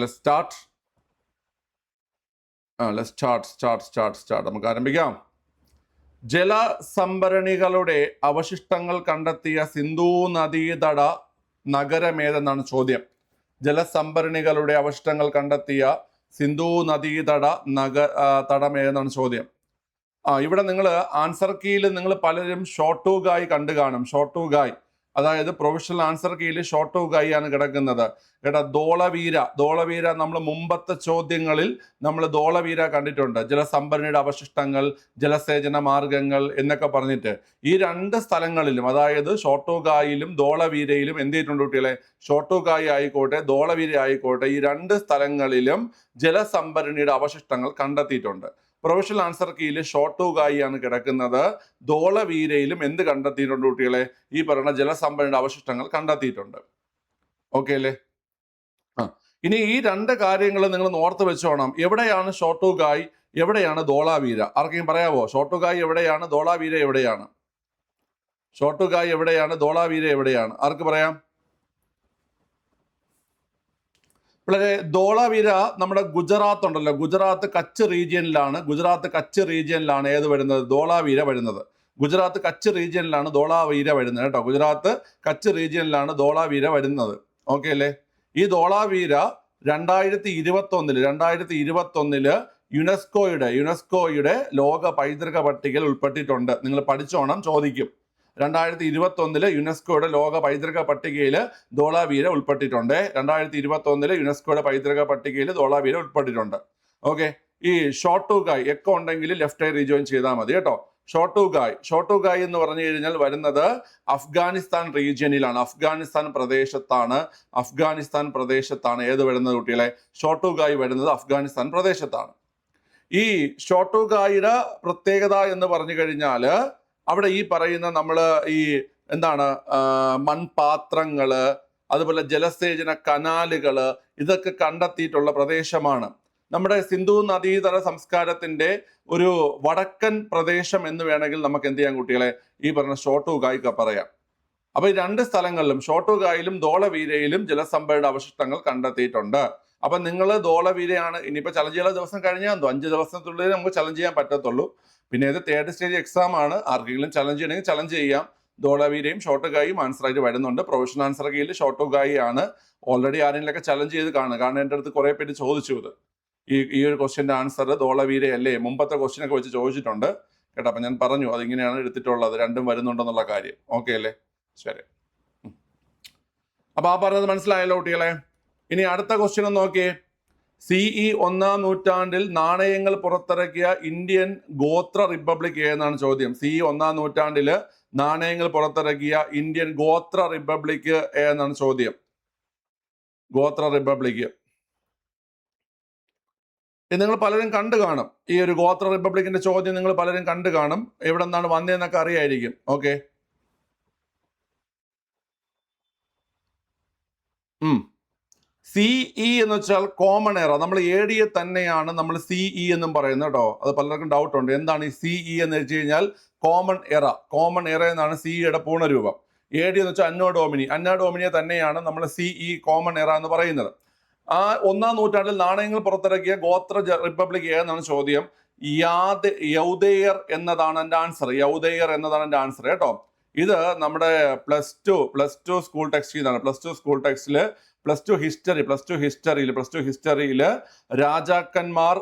Let's start. Let's start. നമുക്ക് ആരംഭിക്കാം. ജലസംഭരണികളുടെ അവശിഷ്ടങ്ങൾ കണ്ടെത്തിയ സിന്ധു നദീതട നഗരമേതെന്നാണ് ചോദ്യം. ജലസംഭരണികളുടെ അവശിഷ്ടങ്ങൾ കണ്ടെത്തിയ സിന്ധു നദീതട തടമേതെന്നാണ് ചോദ്യം. ഇവിടെ നിങ്ങൾ ആൻസർ കീയിൽ നിങ്ങൾ പലരും ഷോർട്ട് ഗായ് കണ്ടു കാണും. ഷോർട്ട് ഗായ് അതായത് പ്രൊഫഷണൽ ആൻസർ കീയിൽ ഷോർട്ട് ഗായ് ആണ് കിടക്കുന്നത് കേട്ടോ. ധോളവീര നമ്മൾ മുമ്പത്തെ ചോദ്യങ്ങളിൽ നമ്മൾ ധോളവീര കണ്ടിട്ടുണ്ട്. ജലസംഭരണിയുടെ അവശിഷ്ടങ്ങൾ, ജലസേചന മാർഗങ്ങൾ എന്നൊക്കെ പറഞ്ഞിട്ട് ഈ രണ്ട് സ്ഥലങ്ങളിലും അതായത് ഷോർട്ട് ഗായിലും ധോളവീരയിലും എന്ത് ചെയ്തിട്ടുണ്ട് കുട്ടികളെ? ഷോർട്ട് ഗായ് ആയിക്കോട്ടെ ധോളവീര ആയിക്കോട്ടെ ഈ രണ്ട് സ്ഥലങ്ങളിലും ജലസംഭരണിയുടെ അവശിഷ്ടങ്ങൾ കണ്ടെത്തിയിട്ടുണ്ട്. പ്രൊഫഷണൽ ആൻസർ കീയിൽ ഷോർട്ട് ഗായി ആണ് കിടക്കുന്നത്. ധോളവീരയിലും എന്ത് കണ്ടെത്തിയിട്ടുണ്ട് കുട്ടികളെ? ഈ പറയുന്ന ജലസംഭരണിയുടെ അവശിഷ്ടങ്ങൾ കണ്ടെത്തിയിട്ടുണ്ട്. ഓക്കെ അല്ലേ? ഇനി ഈ രണ്ട് കാര്യങ്ങൾ നിങ്ങൾ ഓർത്ത് വെച്ചോണം. എവിടെയാണ് ഷോർട്ട് ഗായ്, എവിടെയാണ് ധോളവീര? ആർക്കെങ്കിലും പറയാവോ? ഷോർട്ട് ഗായ് എവിടെയാണ്, ധോളവീര എവിടെയാണ്? ഷോർട്ട് ഗായ് എവിടെയാണ്, ധോളവീര എവിടെയാണ്? ആർക്ക് പറയാം? വളരെ ധോളവീര നമ്മുടെ ഗുജറാത്ത് ഉണ്ടല്ലോ, ഗുജറാത്ത് കച്ച് റീജിയനിലാണ് ഏത് വരുന്നത്? ധോളവീര വരുന്നത്. ഗുജറാത്ത് കച്ച് റീജിയനിലാണ് ധോളവീര വരുന്നത് കേട്ടോ. ഗുജറാത്ത് കച്ച് റീജിയനിലാണ് ധോളവീര വരുന്നത്. ഓക്കെ അല്ലേ? ഈ ധോളവീര 2021 യുനെസ്കോയുടെ ലോക പൈതൃക പട്ടികയിൽ ഉൾപ്പെട്ടിട്ടുണ്ട്. നിങ്ങൾ പഠിച്ചോണം, ചോദിക്കും. 2021 യുനെസ്കോയുടെ ലോക പൈതൃക പട്ടികയിൽ ധോളവീര ഉൾപ്പെട്ടിട്ടുണ്ട്. 2021 യുനെസ്കോയുടെ പൈതൃക പട്ടികയിൽ ധോളവീര ഉൾപ്പെട്ടിട്ടുണ്ട്. ഓക്കെ. ഈ ഷോർട്ട് ഗായ് എക്കോ ഉണ്ടെങ്കിൽ ലെഫ്റ്റ് റീജോയിൻ ചെയ്താൽ മതി കേട്ടോ. ഷോർട്ട് ഗായ് എന്ന് പറഞ്ഞു കഴിഞ്ഞാൽ വരുന്നത് അഫ്ഗാനിസ്ഥാൻ റീജിയനിലാണ്, അഫ്ഗാനിസ്ഥാൻ പ്രദേശത്താണ് ഏത് വരുന്നത് കുട്ടികളെ? ഷോർട്ട് ഗായ് വരുന്നത് അഫ്ഗാനിസ്ഥാൻ പ്രദേശത്താണ്. ഈ ഷോർട്ട് ഗായിയുടെ പ്രത്യേകത എന്ന് പറഞ്ഞു കഴിഞ്ഞാൽ അവിടെ ഈ പറയുന്ന നമ്മൾ ഈ എന്താണ് മൺപാത്രങ്ങള്, അതുപോലെ ജലസേചന കനാലുകള് ഇതൊക്കെ കണ്ടെത്തിയിട്ടുള്ള പ്രദേശമാണ്. നമ്മുടെ സിന്ധു നദീതട സംസ്കാരത്തിന്റെ ഒരു വടക്കൻ പ്രദേശം എന്ന് വേണമെങ്കിൽ നമുക്ക് എന്ത് ചെയ്യാം കുട്ടികളെ? ഈ പറഞ്ഞ ഷോർട്ട് ഗായ്ക്ക് പറയാം. അപ്പൊ ഈ രണ്ട് സ്ഥലങ്ങളിലും ഷോർട്ട് ഗായിലും ധോളവീരയിലും ജലസംഭരണ അവശിഷ്ടങ്ങൾ കണ്ടെത്തിയിട്ടുണ്ട്. അപ്പൊ നിങ്ങൾ ധോളവീരയാണ് ഇനിയിപ്പോ ചലഞ്ച് ചെയ്യാൻ ദിവസം കഴിഞ്ഞാൽ 5 ദിവസത്തിനുള്ളിൽ നമുക്ക് ചലഞ്ച് ചെയ്യാൻ പറ്റത്തുള്ളൂ. പിന്നെ ഇത് 3rd സ്റ്റേജ് എക്സാം ആണ്. ആർക്കെങ്കിലും ചലഞ്ച് ചെയ്യണമെങ്കിൽ ചലഞ്ച് ചെയ്യാം. ധോളവീരയും ഷോർട്ട് ഗായും ആൻസർ ആയിട്ട് വരുന്നുണ്ട്. പ്രൊഫഷണൽ ആൻസർ കീഴിൽ ഷോർട്ട് ഗായി ആണ്. ഓൾറെഡി ആരെങ്കിലൊക്കെ ചലഞ്ച് ചെയ്ത് കാണും. കാരണം എൻ്റെ അടുത്ത് കുറെ പേര് ചോദിച്ചു ഇത് ഈ ഒരു ക്വസ്റ്റ്യൻ്റെ ആൻസർ ധോളവീര അല്ലേ, മുമ്പത്തെ ക്വസ്റ്റ്യനൊക്കെ വെച്ച് ചോദിച്ചിട്ടുണ്ട് കേട്ടോ. അപ്പൊ ഞാൻ പറഞ്ഞു അതിങ്ങനെയാണ് എടുത്തിട്ടുള്ളത്, രണ്ടും വരുന്നുണ്ടെന്നുള്ള കാര്യം. ഓക്കെ അല്ലേ? ശരി. അപ്പൊ ആ പറഞ്ഞത് മനസ്സിലായല്ലോ കുട്ടികളെ. ഇനി അടുത്ത ക്വസ്റ്റ്യൻ ഒന്ന് നോക്കിയേ. CE 1-ാം നൂറ്റാണ്ടിൽ നാണയങ്ങൾ പുറത്തിറക്കിയ ഇന്ത്യൻ ഗോത്ര റിപ്പബ്ലിക് ഏതെന്നാണ് ചോദ്യം. CE 1-ാം നൂറ്റാണ്ടിൽ നാണയങ്ങൾ പുറത്തിറക്കിയ ഇന്ത്യൻ ഗോത്ര റിപ്പബ്ലിക് ഏതെന്നാണ് ചോദ്യം. ഗോത്ര റിപ്പബ്ലിക് ഇത് നിങ്ങൾ പലരും കണ്ടു കാണും. ഈ ഒരു ഗോത്ര റിപ്പബ്ലിക്കിന്റെ ചോദ്യം നിങ്ങൾ പലരും കണ്ടു കാണും. എവിടെ നിന്നാണ് വന്നതെന്നൊക്കെ അറിയായിരിക്കും. ഓക്കെ. CE എന്ന് വെച്ചാൽ കോമൺ എറ. നമ്മൾ AD തന്നെയാണ് നമ്മൾ CE എന്നും പറയുന്നത് കേട്ടോ. അത് പലർക്കും ഡൗട്ട് ഉണ്ട്. എന്താണ് ഈ CE എന്ന് വെച്ച് കഴിഞ്ഞാൽ? കോമൺ എറ എന്നാണ് CEയുടെ പൂർണ്ണരൂപം. AD എന്ന് വെച്ചാൽ അന്ന ഡോമിനിയെ തന്നെയാണ് നമ്മൾ CE കോമൺ എറ എന്ന് പറയുന്നത്. ആ 1-ാം നൂറ്റാണ്ടിൽ നാണയങ്ങൾ പുറത്തിറക്കിയ ഗോത്ര റിപ്പബ്ലിക് ഏതെന്നാണ് ചോദ്യം. യൗദേയർ എന്നതാണ് എൻ്റെ ആൻസർ കേട്ടോ. ഇത് നമ്മുടെ പ്ലസ് ടു സ്കൂൾ ടെക്സ്റ്റിൽ നിന്നാണ്. പ്ലസ് ടു ഹിസ്റ്ററിയിൽ രാജാക്കന്മാർ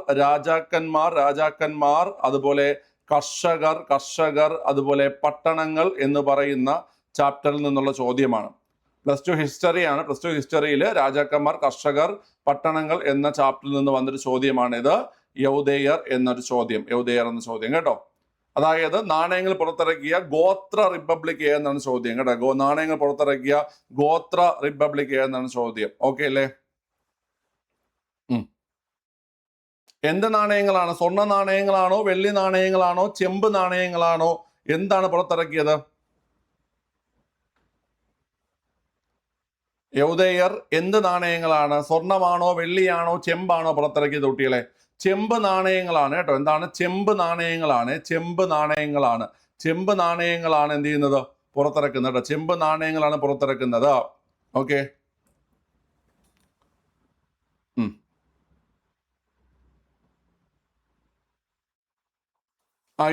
അതുപോലെ കർഷകർ അതുപോലെ പട്ടണങ്ങൾ എന്ന് പറയുന്ന ചാപ്റ്ററിൽ നിന്നുള്ള ചോദ്യമാണ്. പ്ലസ് ടു ഹിസ്റ്ററിയിൽ രാജാക്കന്മാർ, കർഷകർ, പട്ടണങ്ങൾ എന്ന ചാപ്റ്ററിൽ നിന്ന് വന്നൊരു ചോദ്യമാണിത്. യൗദേയർ എന്ന ചോദ്യം കേട്ടോ. അതായത് നാണയങ്ങൾ പുറത്തിറക്കിയ ഗോത്ര റിപ്പബ്ലിക് ഏതെന്നാണ് ചോദ്യം കേട്ടോ. നാണയങ്ങൾ പുറത്തിറക്കിയ ഗോത്ര റിപ്പബ്ലിക് ഏതെന്നാണ് ചോദ്യം. ഓക്കെ അല്ലേ? എന്ത് നാണയങ്ങളാണ്? സ്വർണ്ണ നാണയങ്ങളാണോ, വെള്ളി നാണയങ്ങളാണോ, ചെമ്പ് നാണയങ്ങളാണോ? എന്താണ് പുറത്തിറക്കിയത്? യൗദേയർ എന്ത് നാണയങ്ങളാണ്? സ്വർണമാണോ, വെള്ളിയാണോ, ചെമ്പാണോ പുറത്തിറക്കിയത് കുട്ടികളെ? ചെമ്പ് നാണയങ്ങളാണ് കേട്ടോ. എന്താണ്? ചെമ്പ് നാണയങ്ങളാണ് എന്ത് ചെയ്യുന്നത്? പുറത്തിറക്കുന്നത് കേട്ടോ. ചെമ്പ് നാണയങ്ങളാണ് പുറത്തിറക്കുന്നത്. ഓക്കെ.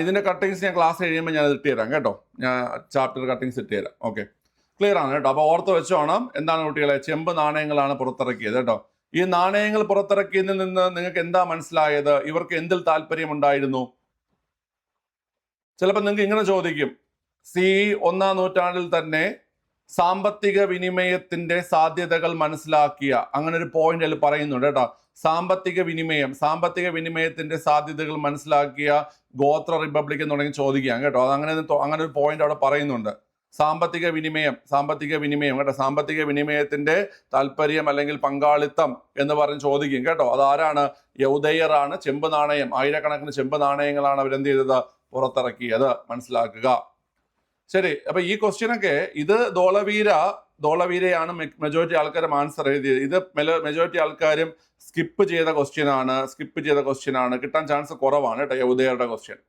ഇതിന്റെ കട്ടിങ്സ് ഞാൻ ക്ലാസ് കഴിയുമ്പോൾ ഞാൻ ഇട്ട് തരാം കേട്ടോ. ഞാൻ ചാപ്റ്റർ കട്ടിങ്സ് ഇട്ട് തരാം. ഓക്കെ, ക്ലിയർ ആണ് കേട്ടോ. അപ്പോൾ ഓർത്ത് വെച്ചോണം. എന്താണ് കുട്ടികളെ? ചെമ്പ് നാണയങ്ങളാണ് പുറത്തിറക്കിയത് കേട്ടോ. ഈ നാണയങ്ങൾ പുറത്തിറക്കിയതിൽ നിന്ന് നിങ്ങൾക്ക് എന്താ മനസ്സിലായത്? ഇവർക്ക് എന്തിൽ താല്പര്യമുണ്ടായിരുന്നു? ചിലപ്പോൾ നിങ്ങൾക്ക് ഇങ്ങനെ ചോദിക്കും, ഒന്നാം നൂറ്റാണ്ടിൽ തന്നെ സാമ്പത്തിക വിനിമയത്തിന്റെ സാധ്യതകൾ മനസ്സിലാക്കിയ, അങ്ങനെ ഒരു പോയിന്റ് അതിൽ പറയുന്നുണ്ട് കേട്ടോ. സാമ്പത്തിക വിനിമയത്തിന്റെ സാധ്യതകൾ മനസ്സിലാക്കിയ ഗോത്ര റിപ്പബ്ലിക് എന്ന് തുടങ്ങി ചോദിക്കാം കേട്ടോ. അത് അങ്ങനെ ഒരു പോയിന്റ് അവിടെ പറയുന്നുണ്ട്. സാമ്പത്തിക വിനിമയം കേട്ടോ. സാമ്പത്തിക വിനിമയത്തിന്റെ താല്പര്യം അല്ലെങ്കിൽ പങ്കാളിത്തം എന്ന് പറഞ്ഞ് ചോദിക്കും കേട്ടോ. അതാരാണ്? യൗദയറാണ്. ചെമ്പ് നാണയം, ആയിരക്കണക്കിന് ചെമ്പ് നാണയങ്ങളാണ് അവരെന്ത് ചെയ്തത്? പുറത്തിറക്കിയത്. മനസ്സിലാക്കുക. ശരി, അപ്പൊ ഈ ക്വസ്റ്റ്യനൊക്കെ ഇത് ധോളവീരയാണ് മെജോറിറ്റി ആൾക്കാരും ആൻസർ എഴുതിയത്. ഇത് മെജോറിറ്റി ആൾക്കാരും സ്കിപ്പ് ചെയ്ത ക്വസ്റ്റ്യൻ ആണ്. കിട്ടാൻ ചാൻസ് കുറവാണ് കേട്ടോ യൗദയരുടെ ക്വസ്റ്റ്യൻ.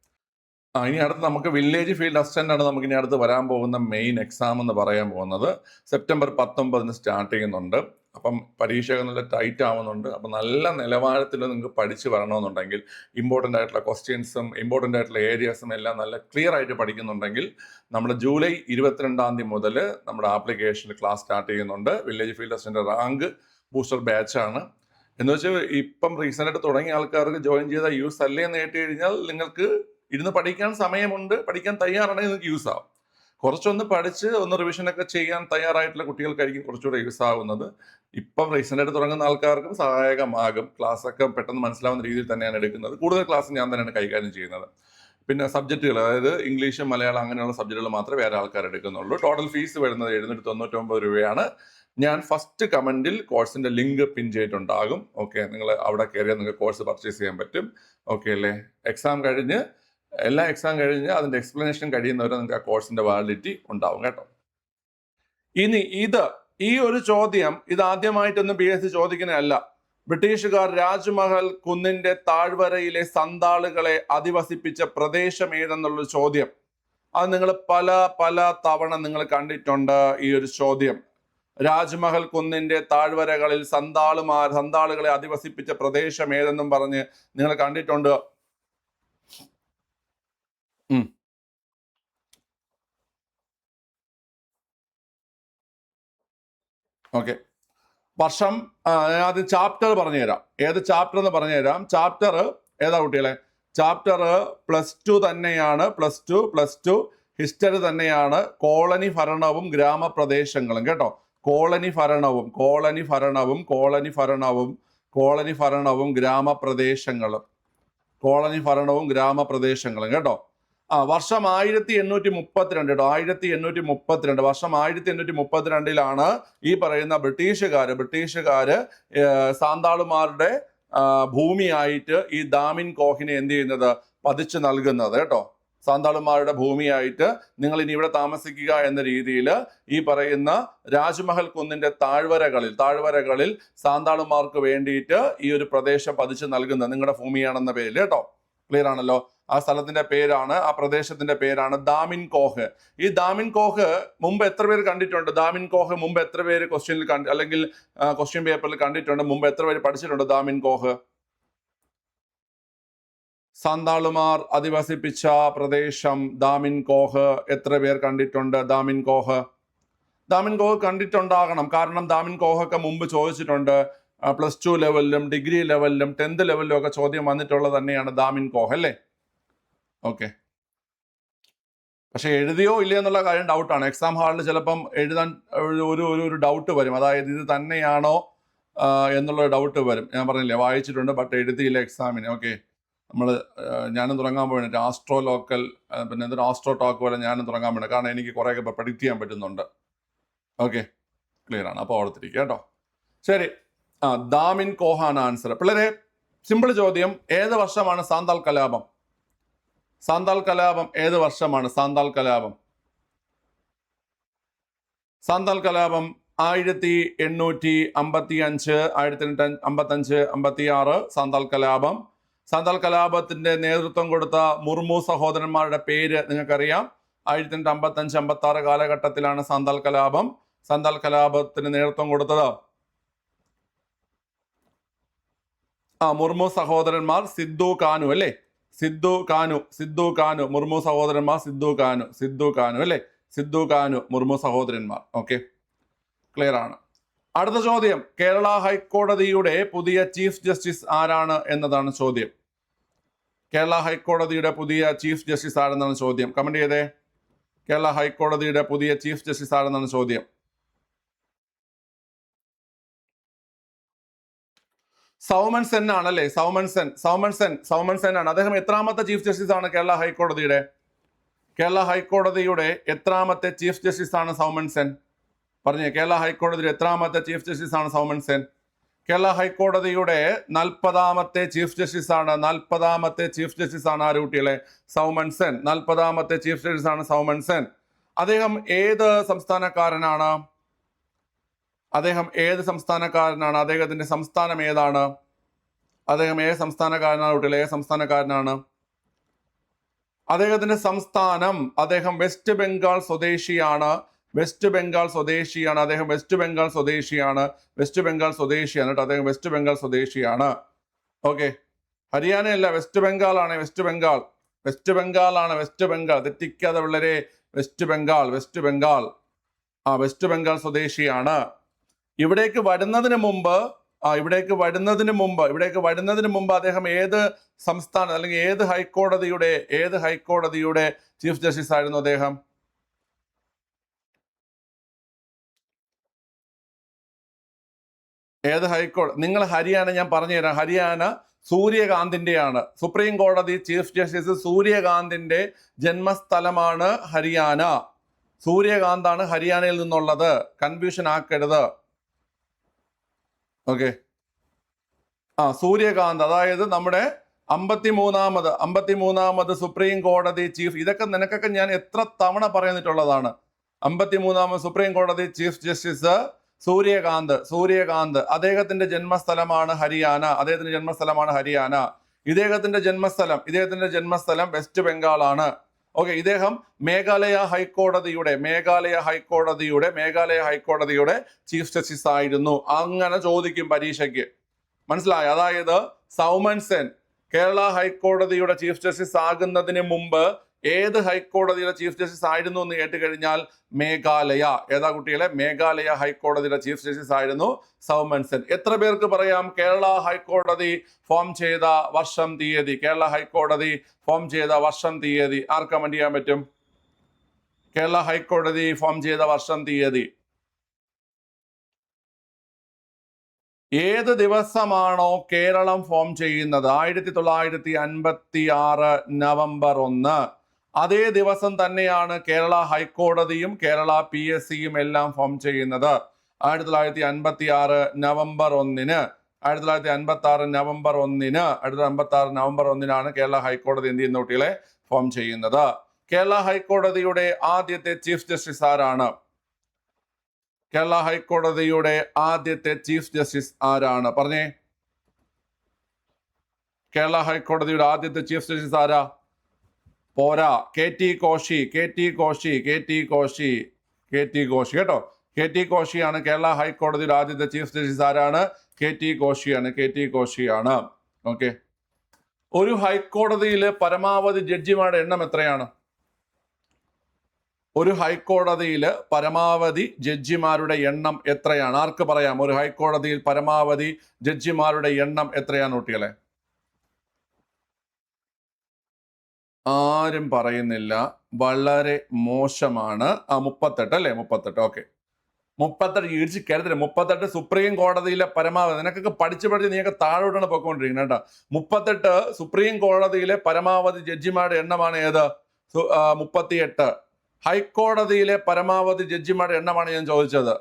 ഇനി അടുത്ത് നമുക്ക് വില്ലേജ് ഫീൽഡ് അസിസ്റ്റന്റ് ആണ് നമുക്ക് ഇനി അടുത്ത് വരാൻ പോകുന്ന മെയിൻ എക്സാം എന്ന് പറയാൻ പോകുന്നത്. സെപ്റ്റംബർ 19 സ്റ്റാർട്ട് ചെയ്യുന്നുണ്ട്. അപ്പം പരീക്ഷകൾ നല്ല ടൈറ്റ് ആവുന്നുണ്ട്. അപ്പം നല്ല നിലവാരത്തിൽ നിങ്ങൾക്ക് പഠിച്ച് വരണമെന്നുണ്ടെങ്കിൽ ഇമ്പോർട്ടൻ്റ് ആയിട്ടുള്ള ക്വസ്റ്റ്യൻസും ഇമ്പോർട്ടൻ്റ് ആയിട്ടുള്ള ഏരിയാസും എല്ലാം നല്ല ക്ലിയർ ആയിട്ട് പഠിക്കുന്നുണ്ടെങ്കിൽ നമ്മുടെ ജൂലൈ 22 മുതൽ നമ്മുടെ ആപ്ലിക്കേഷനിൽ ക്ലാസ് സ്റ്റാർട്ട് ചെയ്യുന്നുണ്ട്. Village field assistant rank booster ബാച്ചാണ്. എന്ന് വെച്ചാൽ ഇപ്പം റീസെൻ്റ് ആയിട്ട് തുടങ്ങിയ ആൾക്കാർക്ക് ജോയിൻ ചെയ്ത യൂസ് അല്ലേ എന്ന് കേട്ട് കഴിഞ്ഞാൽ നിങ്ങൾക്ക് ഇരുന്ന് പഠിക്കാൻ സമയമുണ്ട്, പഠിക്കാൻ തയ്യാറാണെങ്കിൽ നിങ്ങൾക്ക് യൂസ് ആവും. കുറച്ചൊന്ന് പഠിച്ച് ഒന്ന് റിവിഷനൊക്കെ ചെയ്യാൻ തയ്യാറായിട്ടുള്ള കുട്ടികൾക്കായിരിക്കും കുറച്ചുകൂടെ യൂസ് ആവുന്നത്. ഇപ്പം റീസെൻ്റ് ആയിട്ട് തുടങ്ങുന്ന ആൾക്കാർക്കും സഹായകമാകും. ക്ലാസ്സൊക്കെ പെട്ടെന്ന് മനസ്സിലാവുന്ന രീതിയിൽ തന്നെയാണ് എടുക്കുന്നത്. കൂടുതൽ ക്ലാസ് ഞാൻ തന്നെയാണ് കൈകാര്യം ചെയ്യുന്നത്. പിന്നെ സബ്ജക്റ്റുകൾ, അതായത് ഇംഗ്ലീഷ്, മലയാളം അങ്ങനെയുള്ള സബ്ജക്റ്റുകൾ മാത്രമേ വേറെ ആൾക്കാർ എടുക്കുന്നുള്ളൂ. ടോട്ടൽ ഫീസ് വരുന്നത് 799 രൂപയാണ്. ഞാൻ ഫസ്റ്റ് കമന്റിൽ കോഴ്സിന്റെ ലിങ്ക് പിൻ ചെയ്തിട്ടുണ്ടാകും. ഓക്കെ, നിങ്ങൾ അവിടെ കയറിയാൽ നിങ്ങൾക്ക് കോഴ്സ് പർച്ചേസ് ചെയ്യാൻ പറ്റും. ഓക്കെ അല്ലേ? എല്ലാ എക്സാം കഴിഞ്ഞ് അതിന്റെ എക്സ്പ്ലനേഷൻ കഴിയുന്നവരെ നിങ്ങൾക്ക് ആ കോഴ്സിന്റെ വാലിഡിറ്റി ഉണ്ടാവും കേട്ടോ. ഇനി ഈ ഒരു ചോദ്യം ഇത് ആദ്യമായിട്ടൊന്നും PSC ചോദിക്കുന്നതല്ല. ബ്രിട്ടീഷുകാർ രാജ്മഹൽ കുന്നിന്റെ താഴ്വരയിലെ സന്താളുകളെ അധിവസിപ്പിച്ച പ്രദേശം ഏതെന്നുള്ളൊരു ചോദ്യം, അത് നിങ്ങൾ പല തവണ നിങ്ങൾ കണ്ടിട്ടുണ്ട്. ഈ ഒരു ചോദ്യം, രാജ്മഹൽ കുന്നിന്റെ താഴ്വരകളിൽ സന്താളുകളെ അധിവസിപ്പിച്ച പ്രദേശം ഏതെന്നും പറഞ്ഞ് നിങ്ങൾ കണ്ടിട്ടുണ്ട്. ഓക്കെ, വർഷം അത് ചാപ്റ്റർ പറഞ്ഞുതരാം. ഏത് ചാപ്റ്റർ എന്ന് പറഞ്ഞുതരാം. ചാപ്റ്റർ ഏതാ കുട്ടികളെ? ചാപ്റ്റർ +2 തന്നെയാണ്. +2 ഹിസ്റ്ററി തന്നെയാണ്. കോളനി ഭരണവും ഗ്രാമപ്രദേശങ്ങളും കേട്ടോ. കോളനി ഭരണവും ഗ്രാമപ്രദേശങ്ങളും കേട്ടോ. വർഷം 1832 കേട്ടോ. 1832 വർഷം 1832 ഈ പറയുന്ന ബ്രിട്ടീഷുകാര് സാന്താളുമാരുടെ ഭൂമിയായിട്ട് ഈ ദാമിൻ കോഹിനെ എന്ത് ചെയ്യുന്നത്? പതിച്ചു നൽകുന്നത് കേട്ടോ. സാന്താളുമാരുടെ ഭൂമിയായിട്ട് നിങ്ങൾ ഇനി ഇവിടെ താമസിക്കുക എന്ന രീതിയിൽ ഈ പറയുന്ന രാജ്മഹൽ കുന്നിന്റെ താഴ്വരകളിൽ സാന്താളുമാർക്ക് വേണ്ടിയിട്ട് ഈ ഒരു പ്രദേശം പതിച്ചു നൽകുന്നത് നിങ്ങളുടെ ഭൂമിയാണെന്ന പേരിൽ കേട്ടോ. ക്ലിയർ ആണല്ലോ? ആ സ്ഥലത്തിന്റെ പേരാണ്, ആ പ്രദേശത്തിന്റെ പേരാണ് ദാമിൻ കോഹ്. ഈ ദാമിൻ കോഹ് മുമ്പ് എത്ര പേര് കണ്ടിട്ടുണ്ട്? ദാമിൻ കോഹ് മുമ്പ് എത്ര പേര് ക്വസ്റ്റ്യനിൽ അല്ലെങ്കിൽ ക്വസ്റ്റ്യൻ പേപ്പറിൽ കണ്ടിട്ടുണ്ട്? മുമ്പ് എത്ര പേര് പഠിച്ചിട്ടുണ്ട് ദാമിൻ കോഹ്? സാന്താളുമാർ അധിവസിപ്പിച്ച പ്രദേശം ദാമിൻ കോഹ് എത്ര പേർ കണ്ടിട്ടുണ്ട്? ദാമിൻ കോഹ് കണ്ടിട്ടുണ്ടാകണം. കാരണം ദാമിൻ കോഹൊക്കെ മുമ്പ് ചോദിച്ചിട്ടുണ്ട്. +2 ലെവലിലും ഡിഗ്രി ലെവലിലും 10th ലെവലിലും ഒക്കെ ചോദ്യം വന്നിട്ടുള്ളത് തന്നെയാണ് ദാമിൻ കോഹ് അല്ലേ? ഓക്കെ, പക്ഷെ എഴുതിയോ ഇല്ലയോ എന്നുള്ള കാര്യം ഡൗട്ടാണ്. എക്സാം ഹാളിൽ ചിലപ്പം എഴുതാൻ ഒരു ഡൗട്ട് വരും. അതായത് ഇത് തന്നെയാണോ എന്നുള്ള ഡൗട്ട് വരും. ഞാൻ പറഞ്ഞില്ലേ, വായിച്ചിട്ടുണ്ട് ബട്ട് എഴുതിയില്ല എക്സാമിന്. ഓക്കെ, ഞാനും തുടങ്ങാൻ പോയിട്ട് ആസ്ട്രോ ലോക്കൽ, പിന്നെ എന്തൊരു ആസ്ട്രോ ടോക്ക് പോലെ ഞാനും തുടങ്ങാൻ പോയിട്ട്. കാരണം എനിക്ക് കുറേയൊക്കെ പ്രെഡിക്റ്റ് ചെയ്യാൻ പറ്റുന്നുണ്ട്. ഓക്കെ, ക്ലിയർ ആണ്. അപ്പോൾ ഓർത്തിരിക്കുക കേട്ടോ. ശരി, ദാമിൻ കോഹാണ് ആൻസർ. പിള്ളേരെ, സിമ്പിൾ ചോദ്യം. ഏത് വർഷമാണ് സാന്താൾ കലാപം ഏത് വർഷമാണ്? സാന്താൾ കലാപം 1855, 1855, 56 സാന്താൾ കലാപത്തിന്റെ നേതൃത്വം കൊടുത്ത മുർമു സഹോദരന്മാരുടെ പേര് നിങ്ങൾക്കറിയാം. 1855, 56 കാലഘട്ടത്തിലാണ് സാന്താൾ കലാപത്തിന് നേതൃത്വം കൊടുത്തത്. മുർമു സഹോദരന്മാർ, സിദ്ദു കാനു അല്ലേ? സിദ്ധു കാനു മുർമു സഹോദരന്മാർ, സിദ്ധു കാനു അല്ലേ, സിദ്ധു കാനു മുർമു സഹോദരന്മാർ. ഓക്കെ, ക്ലിയർ ആണ്. അടുത്ത ചോദ്യം, കേരള ഹൈക്കോടതിയുടെ പുതിയ ചീഫ് ജസ്റ്റിസ് ആരാണ് എന്നതാണ് ചോദ്യം. കേരള ഹൈക്കോടതിയുടെ പുതിയ ചീഫ് ജസ്റ്റിസ് ആരെന്നാണ് ചോദ്യം. കമന്റ് ചെയ്തേ. കേരള ഹൈക്കോടതിയുടെ പുതിയ ചീഫ് ജസ്റ്റിസ് ആരെന്നാണ് ചോദ്യം. സൗമൻ സെൻ ആണല്ലേ, സൗമൻ സെൻ ആണ്. അദ്ദേഹം എത്രാമത്തെ ചീഫ് ജസ്റ്റിസ് ആണ് കേരള ഹൈക്കോടതിയുടെ? കേരള ഹൈക്കോടതിയുടെ എത്രാമത്തെ ചീഫ് ജസ്റ്റിസ് ആണ് സൗമൻ സെൻ? പറഞ്ഞേ, കേരള ഹൈക്കോടതിയുടെ എത്രാമത്തെ ചീഫ് ജസ്റ്റിസ് ആണ് സൗമൻ സെൻ? കേരള ഹൈക്കോടതിയുടെ 40ാമത്തെ ചീഫ് ജസ്റ്റിസ് ആണ്. 40ാമത്തെ ചീഫ് ജസ്റ്റിസ് ആണ് ആര് കുട്ടികളെ? സൗമൻ സെൻ. 40ാമത്തെ ചീഫ് ജസ്റ്റിസ് ആണ് സൗമൻ സെൻ. അദ്ദേഹം ഏത് സംസ്ഥാനക്കാരനാണ്? അദ്ദേഹത്തിന്റെ സംസ്ഥാനം ഏതാണ്? അദ്ദേഹം ഏത് സംസ്ഥാനക്കാരനാണ് കുട്ടികളെ? ഏത് സംസ്ഥാനക്കാരനാണ്? അദ്ദേഹത്തിന്റെ സംസ്ഥാനം, അദ്ദേഹം വെസ്റ്റ് ബംഗാൾ സ്വദേശിയാണ്. അദ്ദേഹം വെസ്റ്റ് ബംഗാൾ സ്വദേശിയാണ് കേട്ടോ. അദ്ദേഹം വെസ്റ്റ് ബംഗാൾ സ്വദേശിയാണ്. ഓക്കെ, ഹരിയാനയല്ല, വെസ്റ്റ് ബംഗാൾ ആണ്. വെസ്റ്റ് ബംഗാൾ തെറ്റിക്കാതെ പിള്ളേരെ. വെസ്റ്റ് ബംഗാൾ സ്വദേശിയാണ്. ഇവിടേക്ക് വരുന്നതിന് മുമ്പ് അദ്ദേഹം ഏത് സംസ്ഥാനം അല്ലെങ്കിൽ ഏത് ഹൈക്കോടതിയുടെ ചീഫ് ജസ്റ്റിസ് ആയിരുന്നു അദ്ദേഹം? ഏത് ഹൈക്കോടതി? നിങ്ങൾ ഹരിയാന, ഞാൻ പറഞ്ഞുതരാം. ഹരിയാന സൂര്യകാന്തിന്റെയാണ്. സുപ്രീം കോടതി ചീഫ് ജസ്റ്റിസ് സൂര്യകാന്തിന്റെ ജന്മസ്ഥലമാണ് ഹരിയാന. സൂര്യകാന്താണ് ഹരിയാനയിൽ നിന്നുള്ളത്, കൺഫ്യൂഷൻ ആക്കരുത്. ഓക്കെ, സൂര്യകാന്ത്, അതായത് നമ്മുടെ 53ാമത് സുപ്രീം കോടതി ചീഫ്. ഇതൊക്കെ നിനക്കൊക്കെ ഞാൻ എത്ര തവണ പറഞ്ഞിട്ടുള്ളതാണ്. 53ാമത് സുപ്രീം കോടതി ചീഫ് ജസ്റ്റിസ് സൂര്യകാന്ത് അദ്ദേഹത്തിന്റെ ജന്മസ്ഥലമാണ് ഹരിയാന. ഇദ്ദേഹത്തിന്റെ ജന്മസ്ഥലം വെസ്റ്റ് ബംഗാൾ ആണ്. ഓക്കെ, ഇദ്ദേഹം മേഘാലയ ഹൈക്കോടതിയുടെ ചീഫ് ജസ്റ്റിസ് ആയിരുന്നു. അങ്ങനെ ചോദിക്കും പരീക്ഷയ്ക്ക്, മനസ്സിലായി? അതായത് സൗമൻ സെൻ കേരള ഹൈക്കോടതിയുടെ ചീഫ് ജസ്റ്റിസ് ആകുന്നതിന് മുമ്പ് ഏത് ഹൈക്കോടതിയുടെ ചീഫ് ജസ്റ്റിസ് ആയിരുന്നു എന്ന് കേട്ട് കഴിഞ്ഞാൽ മേഘാലയ. ഏതാ കുട്ടികളെ? മേഘാലയ ഹൈക്കോടതിയുടെ ചീഫ് ജസ്റ്റിസ് ആയിരുന്നു സൗമൻ സെൻ. എത്ര പേർക്ക് പറയാം കേരള ഹൈക്കോടതി ഫോം ചെയ്ത വർഷം, തീയതി? ആർക്ക് കമന്റ് ചെയ്യാൻ പറ്റും? കേരള ഹൈക്കോടതി ഫോം ചെയ്ത വർഷം, തീയതി. ഏത് ദിവസമാണോ കേരളം ഫോം ചെയ്യുന്നത്, 1956 നവംബർ 1, അതേ ദിവസം തന്നെയാണ് കേരള ഹൈക്കോടതിയും കേരള PSCയും എല്ലാം ഫോം ചെയ്യുന്നത്. 1956 നവംബർ 1-ന് കേരള ഹൈക്കോടതി എന്ത് ചെയ്യുന്ന കുട്ടികളെ ഫോം ചെയ്യുന്നത്. കേരള ഹൈക്കോടതിയുടെ ആദ്യത്തെ ചീഫ് ജസ്റ്റിസ് ആരാണ്? പറഞ്ഞേ. കേരള ഹൈക്കോടതിയുടെ ആദ്യത്തെ ചീഫ് ജസ്റ്റിസ് ആരാ? പോരാ, KT കോശി കേട്ടോ. KT കോശിയാണ് കേരള ഹൈക്കോടതിയുടെ ആദ്യത്തെ ചീഫ് ജസ്റ്റിസ്. ആരാണ്? KT കോശിയാണ്. ഓക്കെ, ഒരു ഹൈക്കോടതിയിലെ പരമാവധി ജഡ്ജിമാരുടെ എണ്ണം എത്രയാണ്? ആർക്ക് പറയാം? ഒരു ഹൈക്കോടതിയിൽ പരമാവധി ജഡ്ജിമാരുടെ എണ്ണം എത്രയാണ് കുട്ടികളെ? ആരും പറയുന്നില്ല, വളരെ മോശമാണ്. 38 അല്ലേ? 38. ഓക്കെ, 38 ഇടിച്ച് കരുതരുത്. 38 സുപ്രീം കോടതിയിലെ പരമാവധി. നിനക്കൊക്കെ പഠിച്ച് നീയൊക്കെ താഴോട്ടാണ് പോയിക്കൊണ്ടിരിക്കുന്നത് കേട്ടോ. 38 സുപ്രീം കോടതിയിലെ പരമാവധി ജഡ്ജിമാരുടെ എണ്ണമാണ് ഏത്? 38. ഹൈക്കോടതിയിലെ പരമാവധി ജഡ്ജിമാരുടെ എണ്ണമാണ് ഞാൻ ചോദിച്ചത്.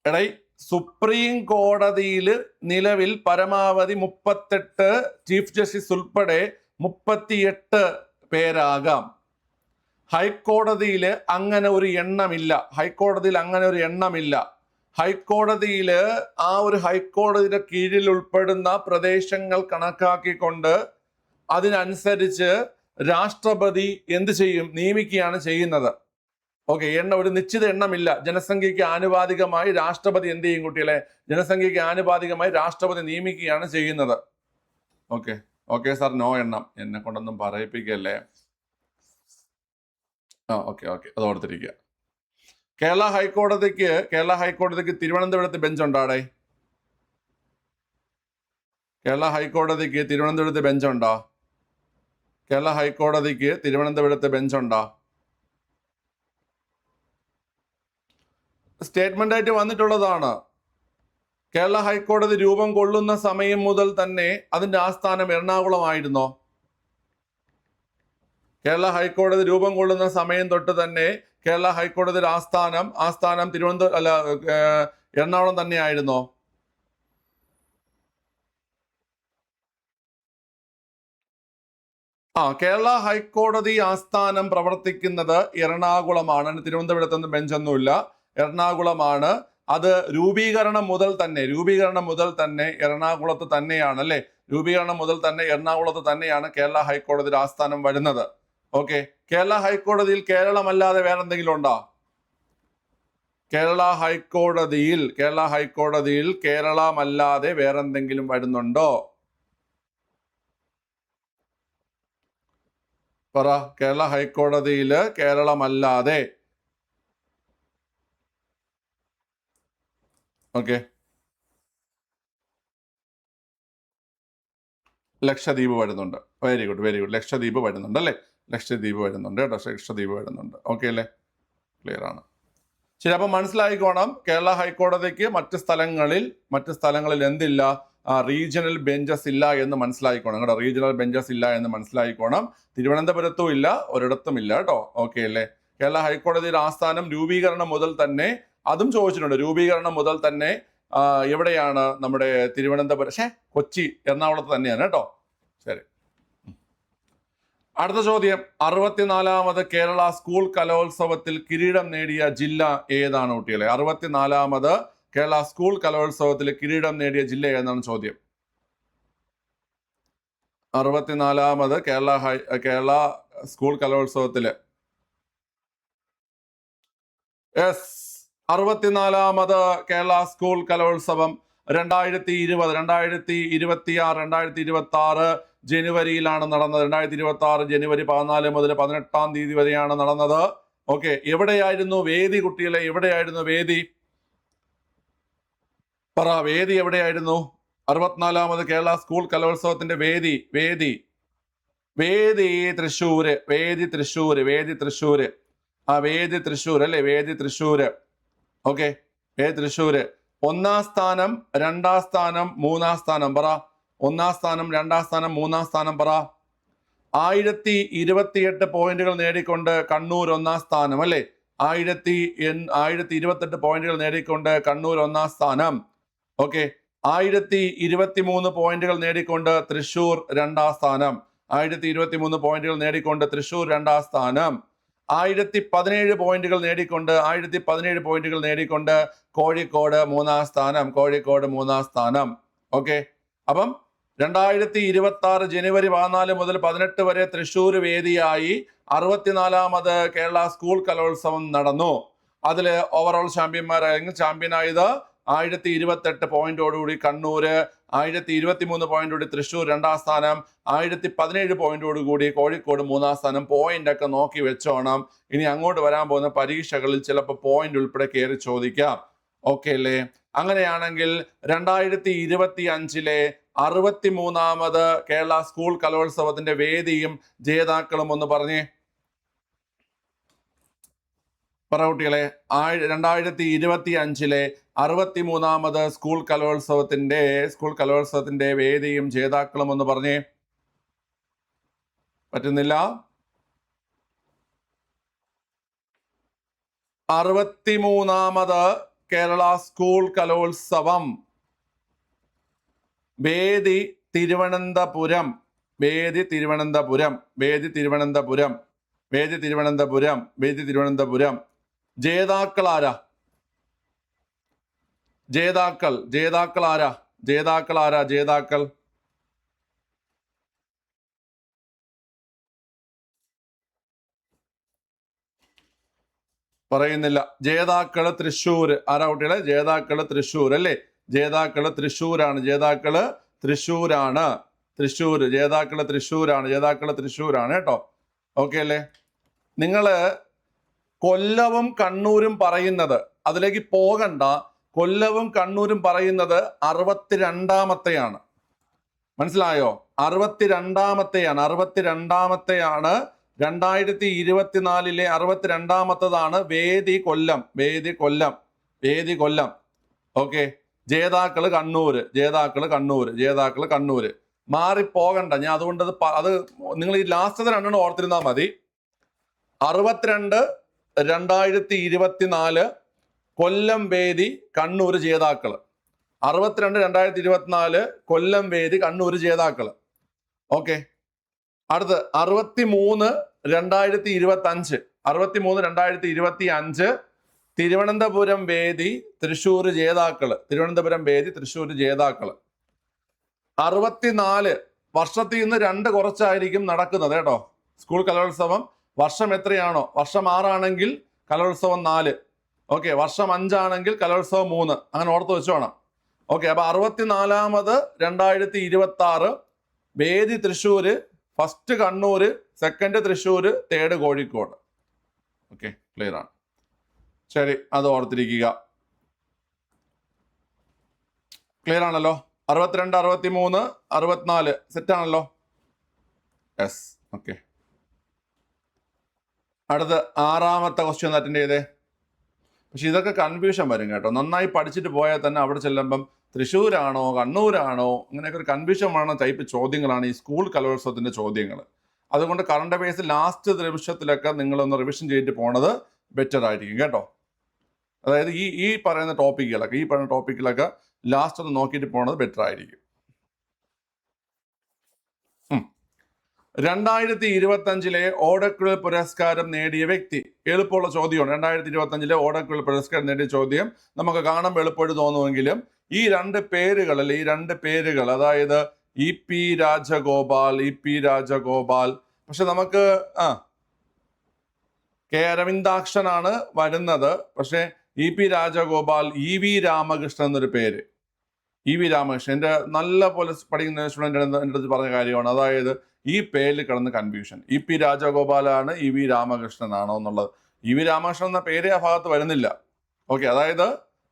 എടൈ, സുപ്രീം കോടതിയിൽ നിലവിൽ പരമാവധി 38 ചീഫ് ജസ്റ്റിസ് ഉൾപ്പെടെ 38 പേരാകാം. ഹൈക്കോടതിയിൽ അങ്ങനെ ഒരു എണ്ണമില്ല. ഹൈക്കോടതിയിൽ ആ ഒരു ഹൈക്കോടതിയുടെ കീഴിൽ ഉൾപ്പെടുന്ന പ്രദേശങ്ങൾ കണക്കാക്കിക്കൊണ്ട് അതിനനുസരിച്ച് രാഷ്ട്രപതി എന്ത് ചെയ്യും? നിയമിക്കുകയാണ് ചെയ്യുന്നത്. ഓക്കെ, ഒരു നിശ്ചിത എണ്ണമില്ല. ജനസംഖ്യയ്ക്ക് ആനുപാതികമായി രാഷ്ട്രപതി എന്ത് ചെയ്യും കുട്ടികളെ? ജനസംഖ്യയ്ക്ക് ആനുപാതികമായി രാഷ്ട്രപതി നിയമിക്കുകയാണ് ചെയ്യുന്നത്. ഓക്കെ ഓക്കെ സാർ, നോ എണ്ണം. എന്നെ കൊണ്ടൊന്നും പറയിപ്പിക്കല്ലേ. ഓക്കെ ഓക്കെ, അത് ഓർത്തിരിക്കുക. കേരള ഹൈക്കോടതിക്ക് തിരുവനന്തപുരത്ത് ബെഞ്ച് ഉണ്ടാടേ? കേരള ഹൈക്കോടതിക്ക് തിരുവനന്തപുരത്ത് ബെഞ്ച് ഉണ്ടോ? കേരള ഹൈക്കോടതിക്ക് തിരുവനന്തപുരത്ത് ബെഞ്ച് ഉണ്ടോ? സ്റ്റേറ്റ്മെന്റ് ആയിട്ട് വന്നിട്ടുള്ളതാണ്. കേരള ഹൈക്കോടതി രൂപം കൊള്ളുന്ന സമയം മുതൽ തന്നെ അതിന്റെ ആസ്ഥാനം എറണാകുളമായിരുന്നോ? കേരള ഹൈക്കോടതി രൂപം കൊള്ളുന്ന സമയം തൊട്ട് തന്നെ കേരള ഹൈക്കോടതിയുടെ ആസ്ഥാനം എറണാകുളം തന്നെയായിരുന്നോ? കേരള ഹൈക്കോടതി ആസ്ഥാനം പ്രവർത്തിക്കുന്നത് എറണാകുളമാണ്. തിരുവനന്തപുരത്തൊന്നും ബെഞ്ചൊന്നുമില്ല, എറണാകുളമാണ്. അത് രൂപീകരണം മുതൽ തന്നെ എറണാകുളത്ത് തന്നെയാണ്, അല്ലെ? രൂപീകരണം മുതൽ തന്നെ എറണാകുളത്ത് തന്നെയാണ് കേരള ഹൈക്കോടതിയുടെ ആസ്ഥാനം വരുന്നത്. ഓക്കെ, കേരള ഹൈക്കോടതിയിൽ കേരളമല്ലാതെ വേറെന്തെങ്കിലും ഉണ്ടോ? കേരള ഹൈക്കോടതിയിൽ കേരളമല്ലാതെ വേറെന്തെങ്കിലും വരുന്നുണ്ടോ? പറ. കേരള ഹൈക്കോടതിയില് കേരളമല്ലാതെ. ഓക്കെ, ലക്ഷദ്വീപ് വരുന്നുണ്ട്. Very good very good. Lakshadweep വരുന്നുണ്ട് അല്ലേ? ലക്ഷദ്വീപ് വരുന്നുണ്ട് കേട്ടോ, ലക്ഷദ്വീപ് വരുന്നുണ്ട്. ഓക്കെ അല്ലേ? ക്ലിയർ ആണ്. ശരി, അപ്പം മനസ്സിലായിക്കോണം, കേരള ഹൈക്കോടതിക്ക് മറ്റ് സ്ഥലങ്ങളിൽ എന്തില്ല? റീജിയണൽ ബെഞ്ചസ് ഇല്ല എന്ന് മനസ്സിലായിക്കോണം കേട്ടോ. റീജിയണൽ ബെഞ്ചസ് ഇല്ല എന്ന് മനസ്സിലായിക്കോണം. തിരുവനന്തപുരത്തും ഇല്ല, ഒരിടത്തും ഇല്ല കേട്ടോ. ഓക്കെ അല്ലേ? കേരള ഹൈക്കോടതിയുടെ ആസ്ഥാനം രൂപീകരണം മുതൽ തന്നെ, അതും ചോദിച്ചിട്ടുണ്ട്, രൂപീകരണം മുതൽ തന്നെ എവിടെയാണ്? നമ്മുടെ തിരുവനന്തപുരം, കൊച്ചി, എറണാകുളത്ത് തന്നെയാണ് കേട്ടോ. ശരി, അടുത്ത ചോദ്യം. 64ാമത് കേരള സ്കൂൾ കലോത്സവത്തിൽ കിരീടം നേടിയ ജില്ല ഏതാണ് കുട്ടികളെ? 64ാമത് കേരള സ്കൂൾ കലോത്സവത്തിൽ കിരീടം നേടിയ ജില്ല ഏതാണ് ചോദ്യം. 64ാമത് കേരള സ്കൂൾ കലോത്സവത്തില് 64ാമത് കേരള സ്കൂൾ കലോത്സവം 2020, 2026, 2026 ജനുവരിയിലാണ് നടന്നത്. 2026 ജനുവരി 14 മുതൽ 18 തീയതി വരെയാണ് നടന്നത്. ഓക്കെ, എവിടെയായിരുന്നു വേദി കുട്ടികളെ? എവിടെയായിരുന്നു വേദി? പറ, വേദി എവിടെയായിരുന്നു? 64ാമത് കേരള സ്കൂൾ കലോത്സവത്തിന്റെ വേദി തൃശ്ശൂര്. വേദി തൃശ്ശൂര് അല്ലേ? വേദി തൃശ്ശൂര്. ഓക്കെ, വേദി തൃശ്ശൂര്. ഒന്നാം സ്ഥാനം, രണ്ടാം സ്ഥാനം, മൂന്നാം സ്ഥാനം പറ. ഒന്നാം സ്ഥാനം, രണ്ടാം സ്ഥാനം, മൂന്നാം സ്ഥാനം പറ. 1028 പോയിന്റുകൾ നേടിക്കൊണ്ട് കണ്ണൂർ ഒന്നാം സ്ഥാനം, അല്ലെ? 1028 പോയിന്റുകൾ നേടിക്കൊണ്ട് കണ്ണൂർ ഒന്നാം സ്ഥാനം. ഓക്കെ, 1023 പോയിന്റുകൾ നേടിക്കൊണ്ട് തൃശ്ശൂർ രണ്ടാം സ്ഥാനം. 1023 പോയിന്റുകൾ നേടിക്കൊണ്ട് തൃശ്ശൂർ രണ്ടാം സ്ഥാനം. 1017 പോയിന്റുകൾ നേടിക്കൊണ്ട് കോഴിക്കോട് മൂന്നാം സ്ഥാനം. ഓക്കെ, അപ്പം 2026 ജനുവരി 14 മുതൽ 18 വരെ തൃശ്ശൂർ വേദിയായി 64ാമത് കേരള സ്കൂൾ കലോത്സവം നടന്നു. അതില് ഓവറോൾ ചാമ്പ്യനായത് 1028 പോയിന്റോടുകൂടി കണ്ണൂര്, 1023 പോയിന്റോട് തൃശ്ശൂർ രണ്ടാം സ്ഥാനം, 1017 പോയിന്റോടുകൂടി കോഴിക്കോട് മൂന്നാം സ്ഥാനം. പോയിന്റ് ഒക്കെ നോക്കി വെച്ചോണം. ഇനി അങ്ങോട്ട് വരാൻ പോകുന്ന പരീക്ഷകളിൽ ചിലപ്പോൾ പോയിന്റ് ഉൾപ്പെടെ കയറി ചോദിക്കാം. ഓക്കെ അല്ലേ? അങ്ങനെയാണെങ്കിൽ 2025 63ാമത് കേരള സ്കൂൾ കലോത്സവത്തിന്റെ വേദിയും ജേതാക്കളും ഒന്ന് പറഞ്ഞേ. പറ കുട്ടികളെ. 2025 63ാമത് സ്കൂൾ കലോത്സവത്തിന്റെ വേദിയും ജേതാക്കളും ഒന്ന് പറഞ്ഞേ. പറ്റുന്നില്ല? 63ാമത് കേരള സ്കൂൾ കലോത്സവം വേദി തിരുവനന്തപുരം. ജേതാക്കൾ ആരാ? പറയുന്നില്ല. ജേതാക്കള് തൃശ്ശൂര്. ആരാ കുട്ടികളെ? ജേതാക്കള് തൃശ്ശൂർ അല്ലേ? ജേതാക്കള് തൃശ്ശൂരാണ്. ജേതാക്കള് തൃശ്ശൂരാണ്. തൃശ്ശൂര്. ജേതാക്കള് തൃശ്ശൂരാണ്. ജേതാക്കള് തൃശ്ശൂരാണ് കേട്ടോ. ഓക്കെ അല്ലേ? നിങ്ങള് കൊല്ലവും കണ്ണൂരും പറയുന്നത്, അതിലേക്ക് പോകണ്ട. കൊല്ലവും കണ്ണൂരും പറയുന്നത് 62-ാമത്തെയാണ്. മനസ്സിലായോ? 62-ാമത്തെയാണ്. 62-ാമത്തെയാണ്. 2024 62-ാമത്തതാണ് വേദി കൊല്ലം. വേദി കൊല്ലം. വേദി കൊല്ലം. ഓക്കെ. ജേതാക്കള് കണ്ണൂര്. ജേതാക്കള് കണ്ണൂര്. ജേതാക്കള് കണ്ണൂര്. മാറിപ്പോകണ്ട. ഞാൻ അതുകൊണ്ട് അത് നിങ്ങൾ ഈ ലാസ്റ്റത്തെ രണ്ടെണ്ണം ഓർത്തിരുന്നാൽ മതി. 62 2024 കൊല്ലം വേദി കണ്ണൂർ ജേതാക്കള്. 62 2024 കൊല്ലം വേദി കണ്ണൂർ ജേതാക്കള്. ഓക്കെ. അടുത്ത് 63 2025. 63 2025 തിരുവനന്തപുരം വേദി തൃശ്ശൂർ ജേതാക്കള്. തിരുവനന്തപുരം വേദി തൃശ്ശൂർ ജേതാക്കള്. 64 വർഷത്തിൽ നിന്ന് 2 കുറച്ചായിരിക്കും നടക്കുന്നത് കേട്ടോ. സ്കൂൾ കലോത്സവം വർഷം എത്രയാണോ, വർഷം 6 ആണെങ്കിൽ കലോത്സവം 4. ഓക്കെ. വർഷം 5 ആണെങ്കിൽ കലോത്സവം 3. അങ്ങനെ ഓർത്ത് വെച്ചോണം. ഓക്കെ. അപ്പൊ 64-ാമത് 2026 വേദി Thrissur, first Kannur, second Thrissur, third Kozhikode. Okay, clear ആണ്. ശരി, അത് ഓർത്തിരിക്കുക. ക്ലിയർ ആണല്ലോ? 62, 63, 64 സെറ്റ് ആണല്ലോ? യെസ്. ഓക്കെ. അടുത്ത 6-ാമത്തെ ക്വസ്റ്റ്യൻ അറ്റൻഡ് ചെയ്തേ. പക്ഷെ ഇതൊക്കെ കൺഫ്യൂഷൻ വരും കേട്ടോ. നന്നായി പഠിച്ചിട്ട് പോയാൽ തന്നെ അവിടെ ചെല്ലുമ്പം തൃശ്ശൂരാണോ കണ്ണൂരാണോ അങ്ങനെയൊക്കെ ഒരു കൺഫ്യൂഷൻ വേണം ടൈപ്പ് ചോദ്യങ്ങളാണ് ഈ സ്കൂൾ കലോത്സവത്തിന്റെ ചോദ്യങ്ങൾ. അതുകൊണ്ട് കറണ്ട് അഫയേഴ്സ് ലാസ്റ്റ് നിമിഷത്തിലൊക്കെ നിങ്ങളൊന്ന് റിവിഷൻ ചെയ്തിട്ട് പോണത് ബെറ്റർ ആയിരിക്കും കേട്ടോ. അതായത് ഈ പറയുന്ന ടോപ്പിക്കിലൊക്കെ ലാസ്റ്റ് ഒന്ന് നോക്കിയിട്ട് പോണത് ബെറ്റർ ആയിരിക്കും. 2025 ഓടക്കുഴൽ പുരസ്കാരം നേടിയ വ്യക്തി. എളുപ്പമുള്ള ചോദ്യമാണ്. 2025 ഓടക്കുഴൽ പുരസ്കാരം നേടിയ ചോദ്യം നമുക്ക് കാണാൻ എളുപ്പമായിട്ട് തോന്നുമെങ്കിലും ഈ രണ്ട് പേരുകൾ അതായത് EP രാജഗോപാൽ. പക്ഷെ നമുക്ക് കെ അരവിന്ദാക്ഷനാണ് വരുന്നത്. പക്ഷെ EP രാജഗോപാൽ, EV രാമകൃഷ്ണൻ എന്നൊരു പേര്. EV രാമകൃഷ്ണൻ എൻ്റെ നല്ല പോലെ പഠിക്കുന്ന സ്റ്റുഡൻ്റ് എൻ്റെ അടുത്ത് പറഞ്ഞ കാര്യമാണ്. അതായത് ഈ പേരിൽ കിടന്ന് കൺഫ്യൂഷൻ. EP രാജഗോപാലാണ് EV രാമകൃഷ്ണൻ ആണോ എന്നുള്ളത്. EV രാമകൃഷ്ണൻ എന്ന പേര് ആ ഭാഗത്ത് വരുന്നില്ല. ഓക്കെ. അതായത്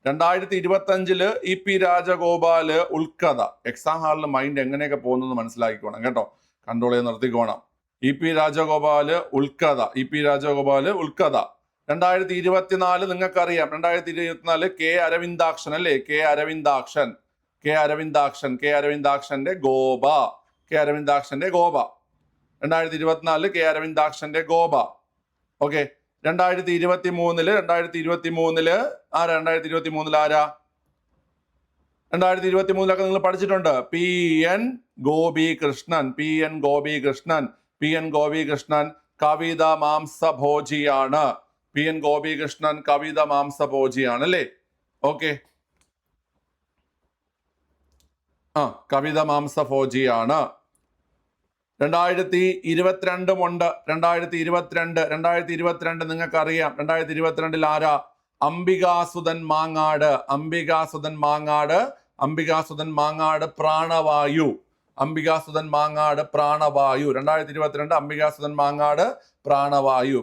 2025 EP രാജഗോപാല് ഉൾക്കഥ. എക്സാം ഹാളിൽ മൈൻഡ് എങ്ങനെയൊക്കെ പോകുന്നത് മനസ്സിലാക്കിക്കോണം കേട്ടോ. കൺട്രോൾ ചെയ്ത് നിർത്തിക്കോണം. EP രാജഗോപാല് ഉൾക്കഥ. 2024 നിങ്ങൾക്കറിയാം. 2024 കെ അരവിന്ദാക്ഷൻ അല്ലേ? കെ അരവിന്ദാക്ഷന്റെ ഗോപ. 2024 കെ അരവിന്ദാക്ഷന്റെ ഗോപ. ഓക്കെ. 2023 ആരാ? 2023 ആരാ? 2023 നിങ്ങൾ പഠിച്ചിട്ടുണ്ട്. PN ഗോപികൃഷ്ണൻ കവിത മാംസഭോജിയാണ്. PN ഗോപികൃഷ്ണൻ കവിത മാംസഭോജിയാണ് അല്ലേ? ഓക്കെ. കവിത മാംസഭോജിയാണ്. 2022 ഉണ്ട്. 2022 നിങ്ങൾക്കറിയാം. 2022 ആരാ? അംബികാസുധൻ മാങ്ങാട് പ്രാണവായു. 2022 അംബികാസുധൻ മാങ്ങാട് പ്രാണവായു.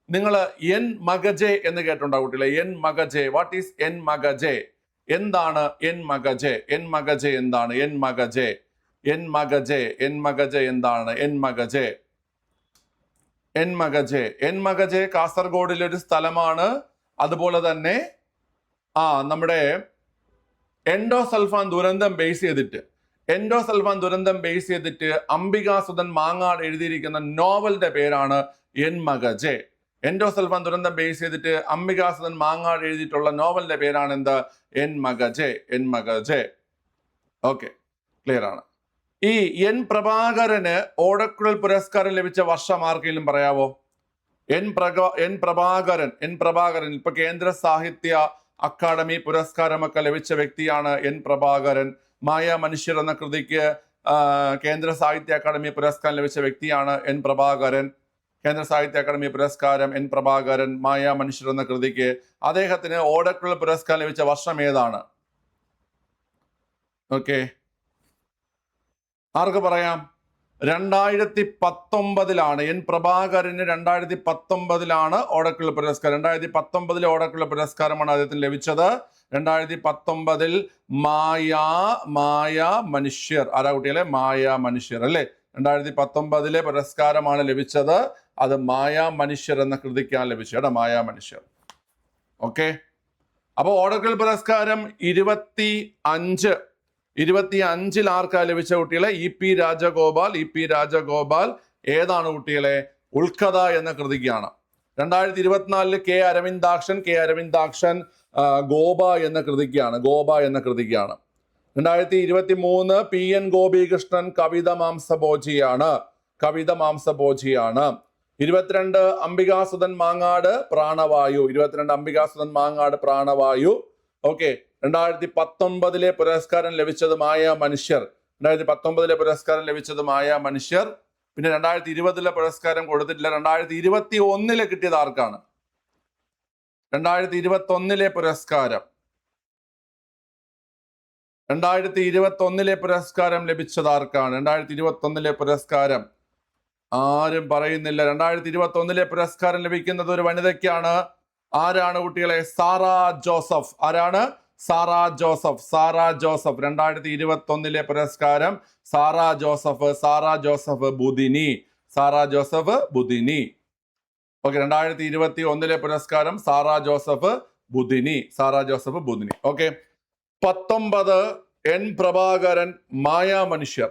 നിങ്ങൾ എൻ മഗജെ എന്ന് കേട്ടുണ്ടോ കുട്ടികളെ? എൻ മഗജെ. What is En Magaje? എന്താണ് എൻ മഗജെ? എന്താണ് എൻ മഗജെ കാസർഗോഡിലെ ഒരു സ്ഥലമാണ്. അതുപോലെ തന്നെ നമ്മുടെ എൻഡോസൾഫാൻ ദുരന്തം ബേസ് ചെയ്തിട്ട് അംബികാസുധൻ മാങ്ങാട് എഴുതിയിരിക്കുന്ന നോവലിന്റെ പേരാണ് എൻ മഗജെ. എൻഡോസൾഫാൻ ദുരന്തം ബേസ് ചെയ്തിട്ട് അംബികാസുധൻ മാങ്ങാട് എഴുതിയിട്ടുള്ള നോവലിന്റെ പേരാണ് എന്ത്? എൻ മഗജെ. ഓക്കെ, ക്ലിയർ ആണ്. ഈ എൻ പ്രഭാകരന് ഓടക്കുഴൽ പുരസ്കാരം ലഭിച്ച വർഷം ആർക്കെങ്കിലും പറയാവോ? എൻ പ്രഭാകരൻ ഇപ്പൊ കേന്ദ്ര സാഹിത്യ അക്കാദമി പുരസ്കാരമൊക്കെ ലഭിച്ച വ്യക്തിയാണ് എൻ പ്രഭാകരൻ. മായ മനുഷ്യർ എന്ന കൃതിക്ക് കേന്ദ്ര സാഹിത്യ അക്കാദമി പുരസ്കാരം ലഭിച്ച വ്യക്തിയാണ് എൻ പ്രഭാകരൻ. കേന്ദ്ര സാഹിത്യ അക്കാദമി പുരസ്കാരം എൻ പ്രഭാകരൻ മായ മനുഷ്യർ എന്ന കൃതിക്ക് അദ്ദേഹത്തിന് ഓടക്കുഴൽ പുരസ്കാരം ലഭിച്ച വർഷം ഏതാണ്? ഓക്കെ, ആർക്ക് പറയാം? 2019 എൻ പ്രഭാകരന് 2019 ഓടക്കുഴൽ പുരസ്കാരം. 2019 ഓടക്കുഴൽ പുരസ്കാരമാണ് അദ്ദേഹത്തിന് ലഭിച്ചത്. 2019 മായ മനുഷ്യർ. ആരാ കുട്ടികളെ? മായ മനുഷ്യർ അല്ലേ? 2019 പുരസ്കാരമാണ് ലഭിച്ചത്. അത് മായ മനുഷ്യർ എന്ന കൃതിക്കാണ് ലഭിച്ചത്. മായ മനുഷ്യർ. ഓക്കെ, അപ്പൊ ഓടക്കുഴൽ പുരസ്കാരം 25 ആർക്കാ ലഭിച്ച കുട്ടികളെ? ഇ പി രാജഗോപാൽ ഏതാണ് കുട്ടികളെ? ഉൾക്കഥ എന്ന കൃതിക്കാണ്. 2024 കെ അരവിന്ദാക്ഷൻ ഗോപ എന്ന കൃതിക്കാണ്. 2023 പി എൻ ഗോപികൃഷ്ണൻ കവിത മാംസഭോജിയാണ്. 22 അംബികാസുധൻ മാങ്ങാട് പ്രാണവായു. ഓക്കെ, 2019 പുരസ്കാരം ലഭിച്ചത് മായ മനുഷ്യർ. 2019 പുരസ്കാരം ലഭിച്ചത് മായ മനുഷ്യർ. പിന്നെ 2020 പുരസ്കാരം കൊടുത്തിട്ടില്ല. 2021 കിട്ടിയത് ആർക്കാണ്? 2021 പുരസ്കാരം 2021 പുരസ്കാരം ലഭിച്ചത് ആർക്കാണ്? 2021 പുരസ്കാരം ആരും പറയുന്നില്ല. 2021 പുരസ്കാരം ലഭിക്കുന്നത് ഒരു വനിതയ്ക്കാണ്. ആരാണ് കുട്ടികളെ? സാറാ ജോസഫ്. ആരാണ്? സാറാ ജോസഫ്. 2021 പുരസ്കാരം സാറാ ജോസഫ് ബുധിനി. ഓക്കെ, 2021 പുരസ്കാരം Sarah Joseph Budhini. Okay, 19 N Prabhakaran Maya Manushyar.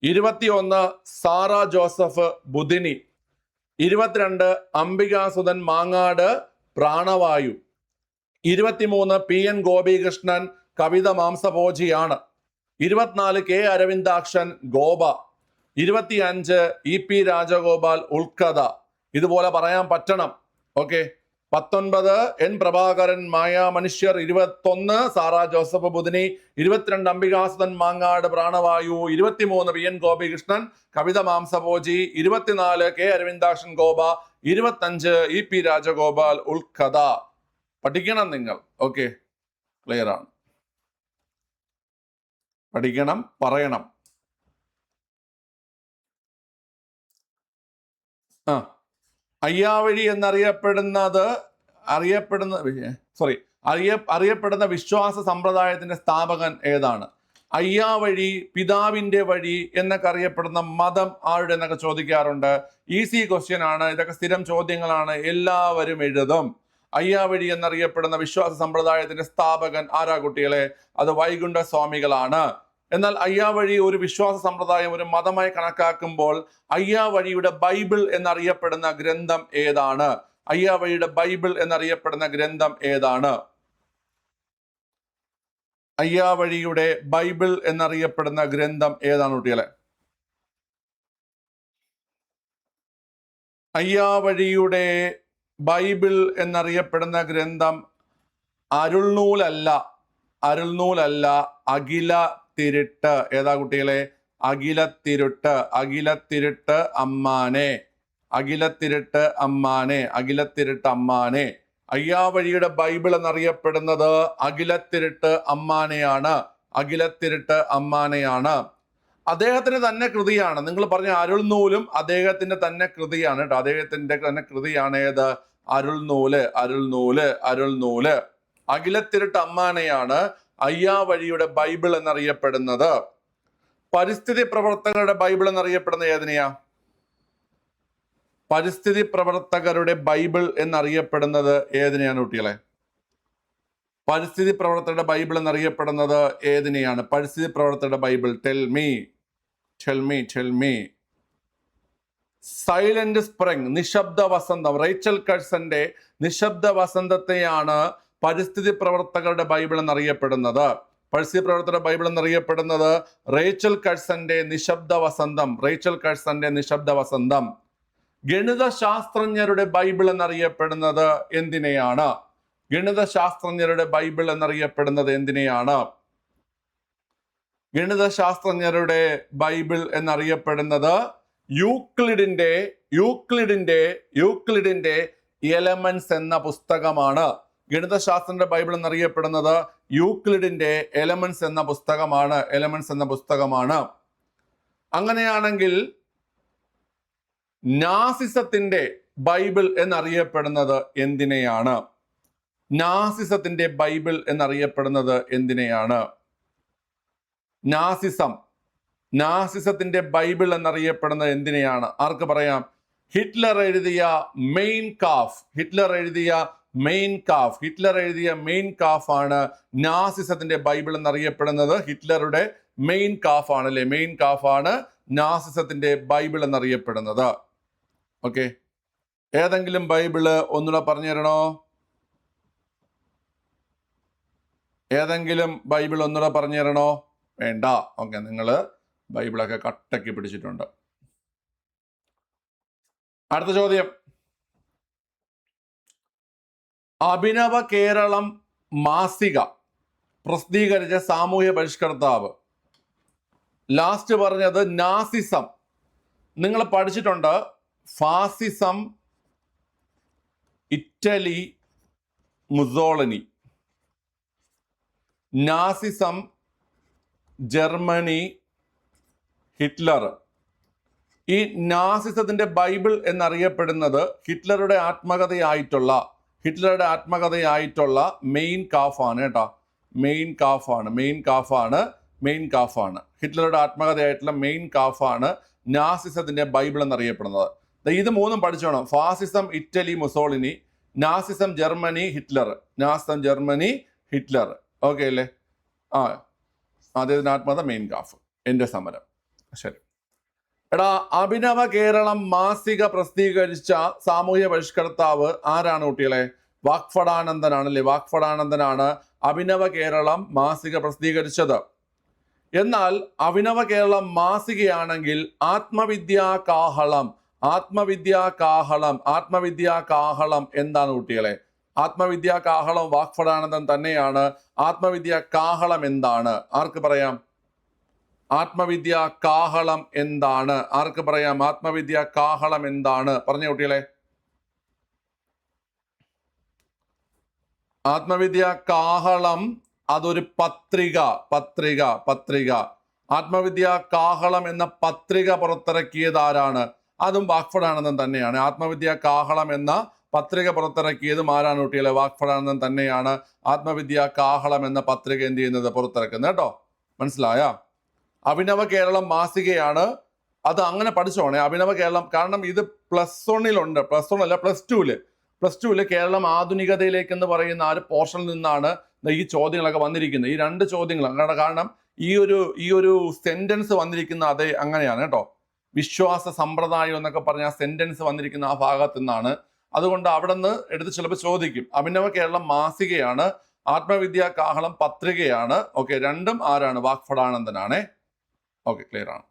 21 Sarah Joseph Budhini. 22 Ambikasudhan Mangad Pranavayu. 23 P N Gopikrishnan കവിത മാംസഭോജിയാണ്. 24 K Aravindakshan Gopa. 25 E P Rajagopal Ulkkatha. ഇതുപോലെ പറയാൻ പറ്റണം. Okay, 19 N Prabhakaran Maya Manushyar. 21 Sarah Joseph Budhini. 22 Ambikasudhan Mangad Pranavayu. 23 P N Gopikrishnan Kavitha Mamsabhoji. 24 K Aravindakshan Gopa. 25 E P Rajagopal Ulkkatha. പഠിക്കണം നിങ്ങൾ. ഓക്കെ, ക്ലിയർ ആണ്. പഠിക്കണം, പറയണം. അയ്യാവഴി അറിയപ്പെടുന്ന വിശ്വാസ സമ്പ്രദായത്തിന്റെ സ്ഥാപകൻ ഏതാണ്? അയ്യാവഴി, പിതാവിന്റെ വഴി എന്നൊക്കെ അറിയപ്പെടുന്ന മതം ആരുടെ എന്നൊക്കെ ചോദിക്കാറുണ്ട്. ഈസി ക്വസ്റ്റ്യൻ ആണ്. ഇതൊക്കെ സ്ഥിരം ചോദ്യങ്ങളാണ്, എല്ലാവരും എഴുതും. അയ്യാവഴി എന്നറിയപ്പെടുന്ന വിശ്വാസ സമ്പ്രദായത്തിന്റെ സ്ഥാപകൻ ആരാ കുട്ടികളെ? അത് വൈകുണ്ഠ സ്വാമികളാണ്. എന്നാൽ അയ്യാവഴി ഒരു വിശ്വാസ സമ്പ്രദായം, ഒരു മതമായി കണക്കാക്കുമ്പോൾ അയ്യാവഴിയുടെ ബൈബിൾ എന്നറിയപ്പെടുന്ന ഗ്രന്ഥം ഏതാണ്? അയ്യാവഴിയുടെ ബൈബിൾ എന്നറിയപ്പെടുന്ന ഗ്രന്ഥം ഏതാണ്? അയ്യാവഴിയുടെ ബൈബിൾ എന്നറിയപ്പെടുന്ന ഗ്രന്ഥം ഏതാണ് കുട്ടികളെ? അയ്യാവഴിയുടെ ബൈബിൾ എന്നറിയപ്പെടുന്ന ഗ്രന്ഥം അരുൾനൂലല്ല, അഖില തിരുട്ട്. ഏതാ കുട്ടികളെ? അഖിലത്തിരുട്ട് അമ്മാനെ. അയ്യാവഴിയുടെ ബൈബിൾ എന്നറിയപ്പെടുന്നത് അഖിലത്തിരുട്ട് അമ്മാനെയാണ്. അദ്ദേഹത്തിന്റെ തന്നെ കൃതിയാണ്. നിങ്ങൾ പറഞ്ഞ അരുൾനൂലും അദ്ദേഹത്തിന്റെ തന്നെ കൃതിയാണ് കേട്ടോ. അദ്ദേഹത്തിന്റെ തന്നെ കൃതിയാണ് ഏത്? അരുൾനൂല്. അഖിലത്തിരുട്ട് അമ്മാനെയാണ് അയ്യാവഴിയുടെ ബൈബിൾ എന്നറിയപ്പെടുന്നത്. പരിസ്ഥിതി പ്രവർത്തകരുടെ ബൈബിൾ എന്നറിയപ്പെടുന്ന ഏതിനെയാ? പരിസ്ഥിതി പ്രവർത്തകരുടെ ബൈബിൾ എന്നറിയപ്പെടുന്നത് ഏതിനെയാണ് കുട്ടികളെ? പരിസ്ഥിതി പ്രവർത്തകരുടെ ബൈബിൾ എന്നറിയപ്പെടുന്നത് ഏതിനെയാണ്? പരിസ്ഥിതി പ്രവർത്തകരുടെ Bible. Tell me. Silent spring, നിശബ്ദ വസന്തം. റേച്ചൽ കഴ്സന്റെ നിശബ്ദ വസന്തത്തെയാണ് പരിസ്ഥിതി പ്രവർത്തകരുടെ ബൈബിൾ എന്നറിയപ്പെടുന്നത്. പരിസ്ഥിതി പ്രവർത്തകരുടെ ബൈബിൾ എന്നറിയപ്പെടുന്നത് റേച്ചൽ കഴ്സന്റെ നിശബ്ദ വസന്തം. ഗണിതശാസ്ത്രജ്ഞരുടെ ബൈബിൾ എന്നറിയപ്പെടുന്നത് എന്തിനെയാണ്? ഗണിതശാസ്ത്രജ്ഞരുടെ ബൈബിൾ എന്നറിയപ്പെടുന്നത് എന്തിനെയാണ്? ഗണിതശാസ്ത്രജ്ഞരുടെ ബൈബിൾ എന്നറിയപ്പെടുന്നത് യൂക്ലിഡിന്റെ യൂക്ലിഡിന്റെ യൂക്ലിഡിന്റെ എലമെന്റ്സ് എന്ന പുസ്തകമാണ്. ഗണിതശാസ്ത്രത്തിന്റെ ബൈബിൾ എന്നറിയപ്പെടുന്നത് യൂക്ലിഡിന്റെ എലമെന്റ്സ് എന്ന പുസ്തകമാണ്. എലമെന്റ്സ് എന്ന പുസ്തകമാണ്. അങ്ങനെയാണെങ്കിൽ നാസിസത്തിന്റെ ബൈബിൾ എന്നറിയപ്പെടുന്നത് എന്തിനെയാണ്? നാസിസത്തിന്റെ ബൈബിൾ എന്നറിയപ്പെടുന്നത് എന്തിനെയാണ്? നാസിസത്തിന്റെ ബൈബിൾ എന്നറിയപ്പെടുന്നത് എന്തിനെയാണ്? ആർക്ക് പറയാം? ഹിറ്റ്ലർ എഴുതിയ മെയിൻ കാഫ് ആണ് നാസിസത്തിന്റെ ബൈബിൾ എന്നറിയപ്പെടുന്നത്. ഹിറ്റ്ലറുടെ മെയിൻ കാഫ് ആണ് അല്ലെ, മെയിൻ കാഫ് ആണ് നാസിസത്തിന്റെ ബൈബിൾ എന്നറിയപ്പെടുന്നത്. ഓക്കെ, ഏതെങ്കിലും ബൈബിള് ഒന്നുകൂടെ പറഞ്ഞു തരണോ? ഏതെങ്കിലും ബൈബിൾ ഒന്നുകൂടെ പറഞ്ഞു തരണോ? വേണ്ട. ഓക്കെ, നിങ്ങൾ ബൈബിളൊക്കെ കട്ടക്കി പിടിച്ചിട്ടുണ്ട്. അടുത്ത ചോദ്യം. അഭിനവ കേരളം മാസിക പ്രസിദ്ധീകരിച്ച സാമൂഹ്യ പരിഷ്കർത്താവ്. ലാസ്റ്റ് പറഞ്ഞത് നാസിസം. നിങ്ങൾ പഠിച്ചിട്ടുണ്ട് ഫാസിസം, ഇറ്റലി, മുസോളിനി. നാസിസം, ജർമ്മനി, ഹിറ്റ്ലർ. ഈ നാസിസത്തിന്റെ ബൈബിൾ എന്നറിയപ്പെടുന്നത് ഹിറ്റ്ലറുടെ ആത്മകഥയായിട്ടുള്ള മെയിൻ കാഫാണ് കേട്ടോ. മെയിൻ കാഫാണ് ഹിറ്റ്ലറുടെ ആത്മകഥയായിട്ടുള്ള മെയിൻ കാഫാണ് നാസിസത്തിന്റെ ബൈബിൾ എന്നറിയപ്പെടുന്നത്. ഇത് മൂന്നും പഠിച്ചോണം. ഫാസിസം, ഇറ്റലി, മുസോളിനി. നാസിസം, ജർമ്മനി, ഹിറ്റ്ലർ. ഓക്കെ അല്ലേ? അദ്ദേഹത്തിന്റെ ആത്മകഥ മെയിൻ കാഫ്, എന്റെ സമരം. ശരി എടാ, അഭിനവ കേരളം മാസിക പ്രസിദ്ധീകരിച്ച സാമൂഹ്യ പരിഷ്കർത്താവ് ആരാണ് കുട്ടികളെ? വാഗ്ഭടാനന്ദനാണ്. വാഗ്ഭടാനന്ദനാണ് അഭിനവ കേരളം മാസിക പ്രസിദ്ധീകരിച്ചത്. എന്നാൽ അഭിനവ കേരളം മാസികയാണെങ്കിൽ ആത്മവിദ്യാ കാഹളം എന്താണ് കുട്ടികളെ? ആത്മവിദ്യാ കാഹളം വാഗ്ഭടാനന്ദൻ തന്നെയാണ്. ആത്മവിദ്യാ കാഹളം എന്താണ്? ആർക്ക് പറയാം? ആത്മവിദ്യാ കാഹളം എന്താണ്? ആർക്ക് പറയാം? ആത്മവിദ്യാ കാഹളം എന്താണ്? പറഞ്ഞ കുട്ടികളെ. ആത്മവിദ്യാ കാഹളം അതൊരു പത്രിക. ആത്മവിദ്യാ കാഹളം എന്ന പത്രിക പുറത്തിറക്കിയത് ആരാണ്? അതും വാഗ്ഭടാനന്ദൻ തന്നെയാണ്. ആത്മവിദ്യാ കാഹളം എന്ന പത്രിക പുറത്തിറക്കിയതും ആരാണ് കുട്ടികളെ? വാഗ്ഭടാനന്ദൻ തന്നെയാണ്. ആത്മവിദ്യാ കാഹളം എന്ന പത്രിക എന്ത് ചെയ്യുന്നത്? പുറത്തിറക്കുന്നത് കേട്ടോ. മനസ്സിലായ? അഭിനവ കേരളം മാസികയാണ്. അത് അങ്ങനെ പഠിച്ചോണേ, അഭിനവ കേരളം. കാരണം ഇത് +1 +2 കേരളം ആധുനികതയിലേക്ക് എന്ന് പറയുന്ന ആ ഒരു പോർഷനിൽ നിന്നാണ് ഈ ചോദ്യങ്ങളൊക്കെ വന്നിരിക്കുന്നത്. ഈ 2 ചോദ്യങ്ങൾ. കാരണം ഈ ഒരു സെന്റൻസ് വന്നിരിക്കുന്ന അതേ അങ്ങനെയാണ് കേട്ടോ. വിശ്വാസ സമ്പ്രദായം എന്നൊക്കെ പറഞ്ഞ ആ സെന്റൻസ് വന്നിരിക്കുന്ന ആ ഭാഗത്തു നിന്നാണ്. അതുകൊണ്ട് അവിടെ നിന്ന് എടുത്ത് ചിലപ്പോൾ ചോദിക്കും. അഭിനവ കേരളം മാസികയാണ്, ആത്മവിദ്യാ കാഹളം പത്രികയാണ്. ഓക്കെ, രണ്ടും ആരാണ്? വാഗ്ഭടാനന്ദനാണേ. ഓക്കെ, ക്ലിയർ ആണ്.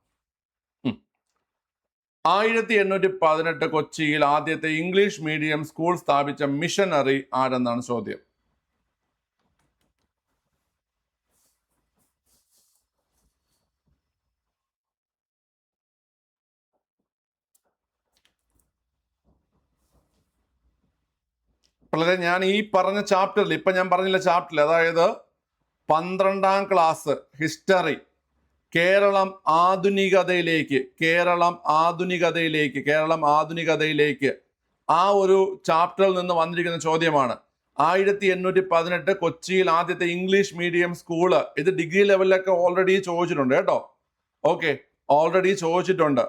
1818 കൊച്ചിയിൽ ആദ്യത്തെ ഇംഗ്ലീഷ് മീഡിയം സ്കൂൾ സ്ഥാപിച്ച മിഷനറി ആരെന്നാണ് ചോദ്യം. വളരെ ഞാൻ ഈ പറഞ്ഞ ചാപ്റ്ററിൽ, ഇപ്പൊ ഞാൻ പറഞ്ഞില്ല ചാപ്റ്ററിൽ, അതായത് 12ാം ക്ലാസ് ഹിസ്റ്ററി, കേരളം ആധുനികതയിലേക്ക് ആ ഒരു ചാപ്റ്ററിൽ നിന്ന് വന്നിരിക്കുന്ന ചോദ്യമാണ്. 1818 കൊച്ചിയിൽ ആദ്യത്തെ ഇംഗ്ലീഷ് മീഡിയം സ്കൂള്. ഇത് ഡിഗ്രി ലെവലിലൊക്കെ ഓൾറെഡി ചോദിച്ചിട്ടുണ്ട് കേട്ടോ. ഓക്കെ, ഓൾറെഡി ചോദിച്ചിട്ടുണ്ട്.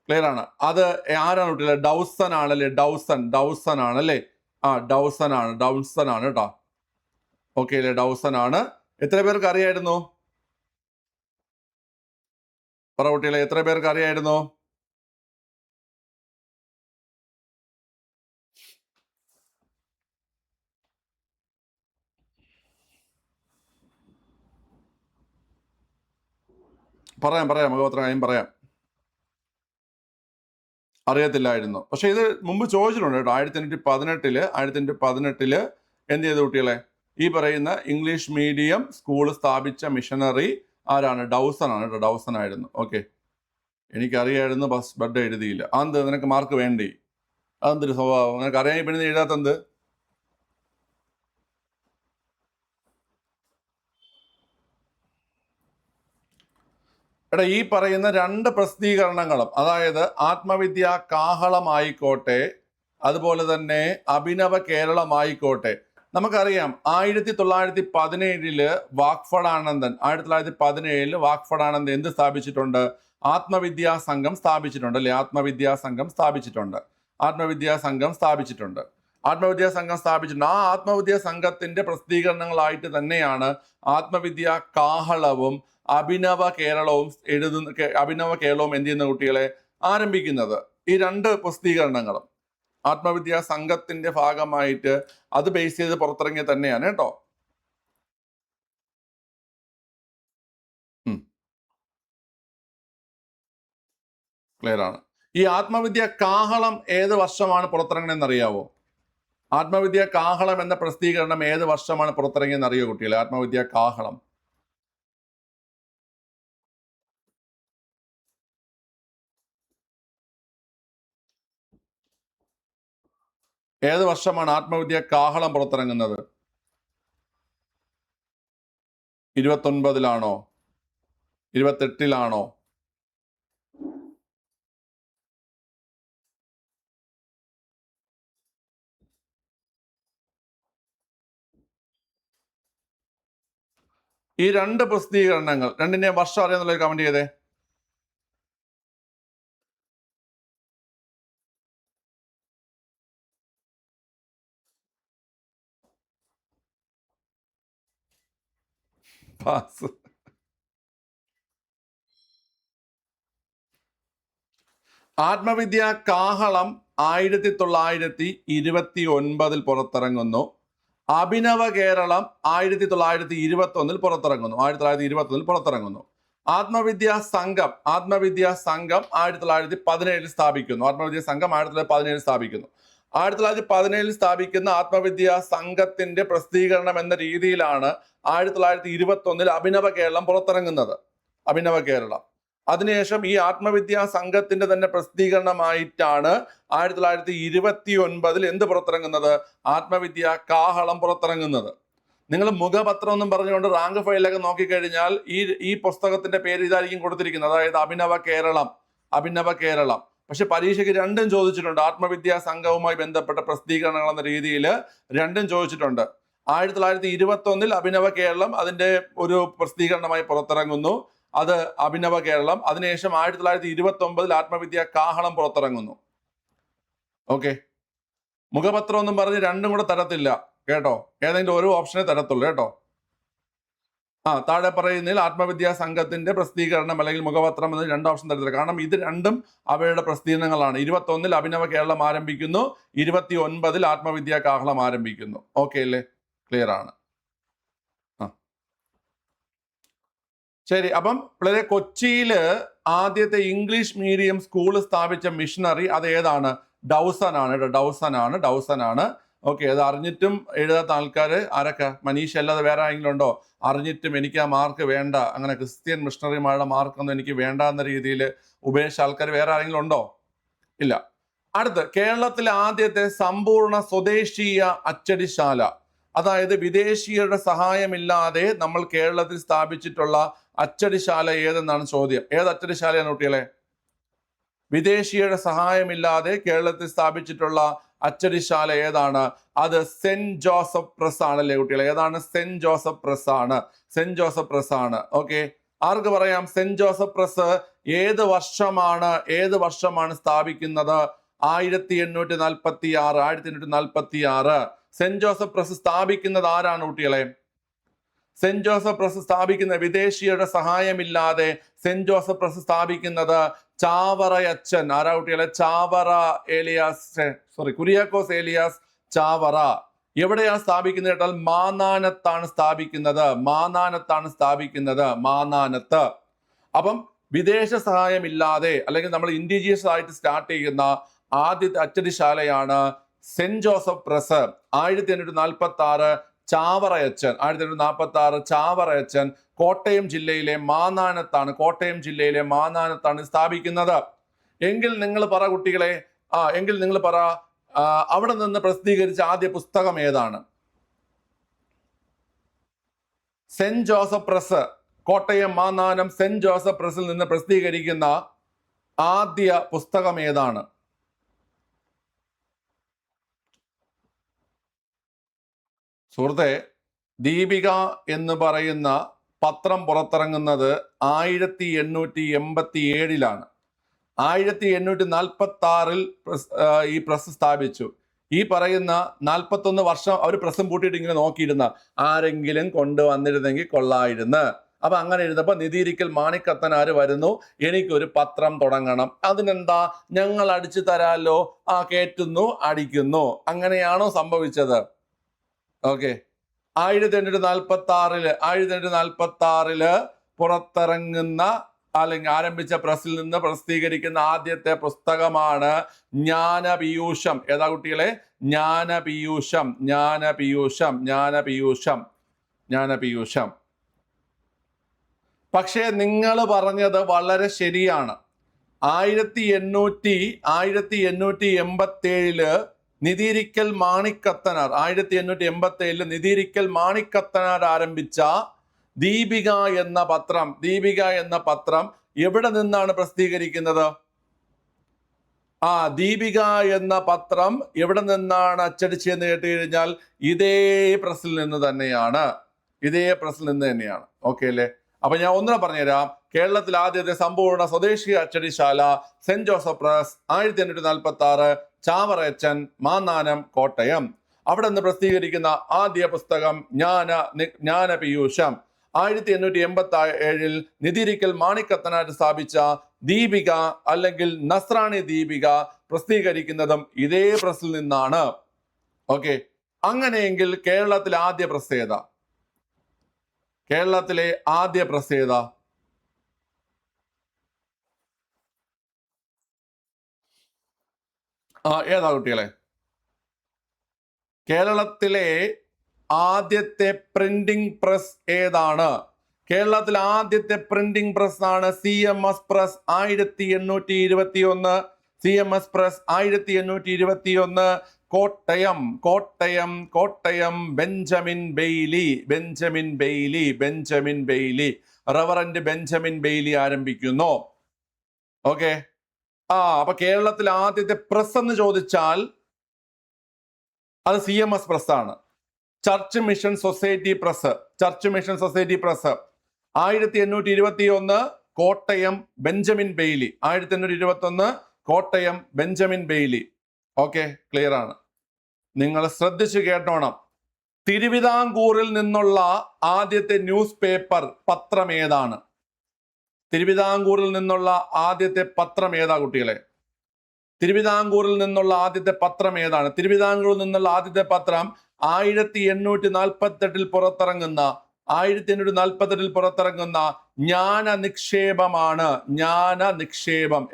ക്ലിയർ ആണ്. അത് ആരാണ് കുട്ടികളെ? ഡൗസൺ ആണല്ലേ? ഡൗസൺ ആണല്ലേ? ഡൗസൺ ആണ് കേട്ടോ. ഓക്കെ അല്ലേ? ഡൗസൺ ആണ്. എത്ര പേർക്ക് അറിയായിരുന്നു? പറ കുട്ടികളെ, എത്ര പേർക്ക് അറിയായിരുന്നു? പറയാം മകോത്ര കാര്യം പറയാം. അറിയത്തില്ലായിരുന്നു. പക്ഷെ ഇത് മുമ്പ് ചോദിച്ചിട്ടുണ്ട് കേട്ടോ. 1818 എന്ത് ചെയ്തു കുട്ടികളെ? ഈ പറയുന്ന ഇംഗ്ലീഷ് മീഡിയം സ്കൂൾ സ്ഥാപിച്ച മിഷനറി ആരാണ്? ഡൗസൺ ആണ് കേട്ടോ. ഡൗസൺ ആയിരുന്നു. ഓക്കെ, എനിക്കറിയായിരുന്നു ബഡ് എഴുതിയില്ല. അതെന്ത് നിനക്ക് മാർക്ക് വേണ്ടി? അതെന്തൊരു സ്വഭാവം? നിനക്ക് അറിയാൻ പിന്നെ എഴുതാത്തെന്ത്? എടാ, ഈ പറയുന്ന രണ്ട് പ്രസിദ്ധീകരണങ്ങളും, അതായത് ആത്മവിദ്യ കാഹളമായിക്കോട്ടെ, അതുപോലെ തന്നെ അഭിനവ കേരളമായിക്കോട്ടെ, നമുക്കറിയാം 1917 വാക്ഫടാനന്ദൻ 1917 വാക്ഫടാനന്ദൻ എന്ത് സ്ഥാപിച്ചിട്ടുണ്ട്? ആത്മവിദ്യാ സംഘം സ്ഥാപിച്ചിട്ടുണ്ട് അല്ലെ? ആത്മവിദ്യാ സംഘം സ്ഥാപിച്ചിട്ടുണ്ട്. ആത്മവിദ്യാ സംഘം സ്ഥാപിച്ചിട്ടുണ്ട്. ആത്മവിദ്യാ സംഘം സ്ഥാപിച്ചിട്ടുണ്ട്. ആ ആത്മവിദ്യാ സംഘത്തിന്റെ പ്രസിദ്ധീകരണങ്ങളായിട്ട് തന്നെയാണ് ആത്മവിദ്യാ കാഹളവും അഭിനവ കേരളവും അഭിനവ കേരളവും എന്ത് ചെയ്യുന്ന കുട്ടികളെ ആരംഭിക്കുന്നത്. ഈ രണ്ട് പ്രസിദ്ധീകരണങ്ങളും ആത്മവിദ്യാ സംഘത്തിന്റെ ഭാഗമായിട്ട് അത് ബേസ് ചെയ്ത് പുറത്തിറങ്ങിയ തന്നെയാണ് കേട്ടോ. ക്ലിയർ ആണ്. ഈ ആത്മവിദ്യ കാഹളം ഏത് വർഷമാണ് പുറത്തിറങ്ങണമെന്ന് അറിയാവോ? ആത്മവിദ്യ കാഹളം എന്ന പ്രസിദ്ധീകരണം ഏത് വർഷമാണ് പുറത്തിറങ്ങിയെന്ന് അറിയോ കുട്ടികളെ? ആത്മവിദ്യ കാഹളം ഏത് വർഷമാണ് ആത്മവിദ്യ കാഹളം പുറത്തിറങ്ങുന്നത്? 29-ലാണോ? 28-ലാണോ? ഈ രണ്ട് പ്രസിദ്ധീകരണങ്ങൾ രണ്ടിന്റെ വർഷം അറിയാന്നുള്ളത് കമന്റ് ചെയ്തേ. പാസ്. ആത്മവിദ്യ കാഹളം 1929 പുറത്തിറങ്ങുന്നു. അഭിനവ കേരളം 1921 പുറത്തിറങ്ങുന്നു. ആത്മവിദ്യാ സംഘം 1917 സ്ഥാപിക്കുന്നു. 1917 സ്ഥാപിക്കുന്ന ആത്മവിദ്യാ സംഘത്തിന്റെ പ്രസിദ്ധീകരണം എന്ന രീതിയിലാണ് 1921 അഭിനവ കേരളം പുറത്തിറങ്ങുന്നത്. അഭിനവ കേരളം. അതിനുശേഷം ഈ ആത്മവിദ്യാ സംഘത്തിന്റെ തന്നെ പ്രസിദ്ധീകരണമായിട്ടാണ് 1929 എന്ത് പുറത്തിറങ്ങുന്നത്? ആത്മവിദ്യ കാഹളം പുറത്തിറങ്ങുന്നത്. നിങ്ങൾ മുഖപത്രം എന്നും പറഞ്ഞുകൊണ്ട് റാങ്ക് ഫയലൊക്കെ നോക്കിക്കഴിഞ്ഞാൽ ഈ പുസ്തകത്തിന്റെ പേര് ഇതായിരിക്കും കൊടുത്തിരിക്കുന്നത്, അതായത് അഭിനവ കേരളം. പക്ഷെ പരീക്ഷയ്ക്ക് രണ്ടും ചോദിച്ചിട്ടുണ്ട്. ആത്മവിദ്യാ സംഘവുമായി ബന്ധപ്പെട്ട പ്രസിദ്ധീകരണങ്ങൾ എന്ന രീതിയിൽ രണ്ടും ചോദിച്ചിട്ടുണ്ട്. 1921 അഭിനവ കേരളം അതിന്റെ ഒരു പ്രസിദ്ധീകരണമായി പുറത്തിറങ്ങുന്നു. അത് അഭിനവ കേരളം. അതിനുശേഷം 1929 ആത്മവിദ്യ കാഹളം പുറത്തിറങ്ങുന്നു. ഓക്കെ, മുഖപത്രം എന്നും പറഞ്ഞ് രണ്ടും കൂടെ തരത്തില്ല കേട്ടോ. ഏതെങ്കിലും ഒരു ഓപ്ഷനെ തരത്തുള്ളൂ കേട്ടോ. താഴെ പറയുന്നതിൽ ആത്മവിദ്യാ സംഘത്തിന്റെ പ്രസിദ്ധീകരണം അല്ലെങ്കിൽ മുഖപത്രം എന്ന രണ്ട് ഓപ്ഷൻ തരത്തില്ല. കാരണം ഇത് രണ്ടും അവയുടെ പ്രസിദ്ധീകരണങ്ങളാണ്. 21 അഭിനവ കേരളം ആരംഭിക്കുന്നു, 29 ആത്മവിദ്യാ കാഹളം ആരംഭിക്കുന്നു. ഓക്കെ അല്ലേ? ക്ലിയർ ആണ്. ശരി, അപ്പം വളരെ കൊച്ചിയില് ആദ്യത്തെ ഇംഗ്ലീഷ് മീഡിയം സ്കൂൾ സ്ഥാപിച്ച മിഷണറി അത് ഏതാണ്? ഡൗസൺ ആണ്. ഓക്കെ, അത് അറിഞ്ഞിട്ടും എഴുതാത്ത ആൾക്കാർ ആരൊക്കെ? മനീഷ് അല്ലാതെ വേറെ ആരെങ്കിലും ഉണ്ടോ? അറിഞ്ഞിട്ടും എനിക്ക് ആ മാർക്ക് വേണ്ട, അങ്ങനെ ക്രിസ്ത്യൻ മിഷണറിമാരുടെ മാർക്കൊന്നും എനിക്ക് വേണ്ട എന്ന രീതിയിൽ ഉപേക്ഷിച്ച ആൾക്കാർ വേറെ ആരെങ്കിലും ഉണ്ടോ? ഇല്ല. അടുത്ത്, കേരളത്തിലെ ആദ്യത്തെ സമ്പൂർണ്ണ സ്വദേശീയ അച്ചടിശാല, അതായത് വിദേശീയരുടെ സഹായമില്ലാതെ നമ്മൾ കേരളത്തിൽ സ്ഥാപിച്ചിട്ടുള്ള അച്ചടിശാല ഏതെന്നാണ് ചോദ്യം. ഏത് അച്ചടിശാലയാണ് കുട്ടികളെ? വിദേശീയരുടെ സഹായമില്ലാതെ കേരളത്തിൽ സ്ഥാപിച്ചിട്ടുള്ള അച്ചടിശാല ഏതാണ്? അത് സെന്റ് ജോസഫ് പ്രസ് ആണല്ലേ കുട്ടികളെ? ഏതാണ്? സെന്റ് ജോസഫ് പ്രസ് ആണ്. ഓക്കെ, ആർക്ക് പറയാം? സെന്റ് ജോസഫ് പ്രസ് ഏത് വർഷമാണ് സ്ഥാപിക്കുന്നത്? 1846. സെന്റ് ജോസഫ് പ്രസ് സ്ഥാപിക്കുന്നത് ആരാണ് കുട്ടികളെ? സെന്റ് ജോസഫ് പ്രസ് സ്ഥാപിക്കുന്ന വിദേശിയുടെ സഹായമില്ലാതെ സെന്റ് ജോസഫ് പ്രസ് സ്ഥാപിക്കുന്നത് ചാവറയച്ചൻ. ആരാ കുട്ടികളെ? കുര്യാക്കോസ് ഏലിയാസ് ചാവറ. എവിടെയാണ് സ്ഥാപിക്കുന്നത് കേട്ടാൽ മാന്നാനത്താണ് സ്ഥാപിക്കുന്നത്. അപ്പം വിദേശ സഹായമില്ലാതെ അല്ലെങ്കിൽ നമ്മൾ ഇൻഡിജിയസ് ആയിട്ട് സ്റ്റാർട്ട് ചെയ്യുന്ന ആദ്യത്തെ അച്ചടിശാലയാണ് സെന്റ് ജോസഫ് പ്രസ്. 1846 ചാവറയച്ചൻ. 1846 ചാവറയച്ചൻ കോട്ടയം ജില്ലയിലെ മാന്നാനത്താണ് സ്ഥാപിക്കുന്നത്. എങ്കിൽ നിങ്ങൾ പറ കുട്ടികളെ, എങ്കിൽ നിങ്ങൾ പറ, അവിടെ നിന്ന് പ്രസിദ്ധീകരിച്ച ആദ്യ പുസ്തകം ഏതാണ്? Saint Joseph press, Kottayam Mannanam saint Joseph പ്രസിൽ നിന്ന് പ്രസിദ്ധീകരിക്കുന്ന ആദ്യ പുസ്തകം ഏതാണ്? സുഹൃത്തെ, ദീപിക എന്ന് പറയുന്ന പത്രം പുറത്തിറങ്ങുന്നത് 1887-ലാണ്. 1846 ഈ പ്രസ് സ്ഥാപിച്ചു. ഈ പറയുന്ന 41 വർഷം അവർ പ്രസ്സും പൂട്ടിയിട്ട് ഇങ്ങനെ നോക്കിയിരുന്ന ആരെങ്കിലും കൊണ്ടുവന്നിരുന്നെങ്കിൽ കൊള്ളായിരുന്നു. അപ്പൊ അങ്ങനെ ഇരുന്നപ്പോ നിധിയിരിക്കൽ മാണിക്കത്തനാര് വരുന്നു, എനിക്കൊരു പത്രം തുടങ്ങണം. അതിനെന്താ, ഞങ്ങൾ അടിച്ചു തരാലോ, കേറ്റുന്നു, അടിക്കുന്നു. അങ്ങനെയാണോ സംഭവിച്ചത്? ഓക്കെ. 1846 പുറത്തിറങ്ങുന്ന അല്ലെങ്കിൽ ആരംഭിച്ച പ്രസിൽ നിന്ന് പ്രസിദ്ധീകരിക്കുന്ന ആദ്യത്തെ പുസ്തകമാണ് ജ്ഞാനപീയൂഷം. ഏതാ കുട്ടികളെ? ജ്ഞാനപീയൂഷം. പക്ഷേ നിങ്ങൾ പറഞ്ഞത് വളരെ ശരിയാണ്. 1887 നിധിയിരിക്കൽ മാണിക്കത്തനാർ 1887 നിധിയിരിക്കൽ മാണിക്കത്തനാർ ആരംഭിച്ച ദീപിക എന്ന പത്രം എവിടെ നിന്നാണ് പ്രസിദ്ധീകരിക്കുന്നത്? ദീപിക എന്ന പത്രം എവിടെ നിന്നാണ് അച്ചടിച്ചതെന്ന് കേട്ട് കഴിഞ്ഞാൽ ഇതേ പ്രസിൽ നിന്ന് തന്നെയാണ്. ഓക്കെ അല്ലേ? അപ്പൊ ഞാൻ ഒന്നുകൂടെ പറഞ്ഞുതരാം. കേരളത്തിൽ ആദ്യത്തെ സമ്പൂർണ്ണ സ്വദേശി അച്ചടിശാല സെന്റ് ജോസഫ് പ്രസ്, 1846, ചാവറയച്ചൻ, മാന്നാനം, കോട്ടയം. അവിടെ നിന്ന് പ്രസിദ്ധീകരിക്കുന്ന ആദ്യ പുസ്തകം ജ്ഞാനപീയൂഷം. 1887 നിധിയിരിക്കൽ മാണിക്കത്തനാർ സ്ഥാപിച്ച ദീപിക അല്ലെങ്കിൽ നസ്രാണി ദീപിക പ്രസിദ്ധീകരിക്കുന്നതും ഇതേ പ്രസിൽ നിന്നാണ്. ഓക്കെ. അങ്ങനെയെങ്കിൽ കേരളത്തിലെ ആദ്യ പ്രസ് ഏതാ? ഏതാ കുട്ടികളെ? കേരളത്തിലെ ആദ്യത്തെ പ്രിന്റിംഗ് പ്രസ് ഏതാണ്? കേരളത്തിലെ ആദ്യത്തെ പ്രിന്റിംഗ് പ്രസ് ആണ് CMS press 1821. CMS press 1821 Kottayam Benjamin Bailey reverend Benjamin Bailey ആരംഭിക്കുന്നു. ഓക്കെ. അപ്പൊ കേരളത്തിലെ ആദ്യത്തെ പ്രസ് എന്ന് ചോദിച്ചാൽ അത് CMS പ്രസ് ആണ്. Church mission society press 1821 Kottayam Benjamin Bailey. 1821 Kottayam Benjamin Bailey. Okay, clear ആണ്. നിങ്ങൾ ശ്രദ്ധിച്ചു കേട്ടോണം. തിരുവിതാംകൂറിൽ നിന്നുള്ള ആദ്യത്തെ ന്യൂസ് പേപ്പർ പത്രം ഏതാണ്? തിരുവിതാംകൂറിൽ നിന്നുള്ള ആദ്യത്തെ പത്രം ഏതാ കുട്ടികളെ? തിരുവിതാംകൂറിൽ നിന്നുള്ള ആദ്യത്തെ പത്രം ഏതാണ്? തിരുവിതാംകൂറിൽ നിന്നുള്ള ആദ്യത്തെ പത്രം 1848 പുറത്തിറങ്ങുന്ന ജ്ഞാനനിക്ഷേപമാണ്.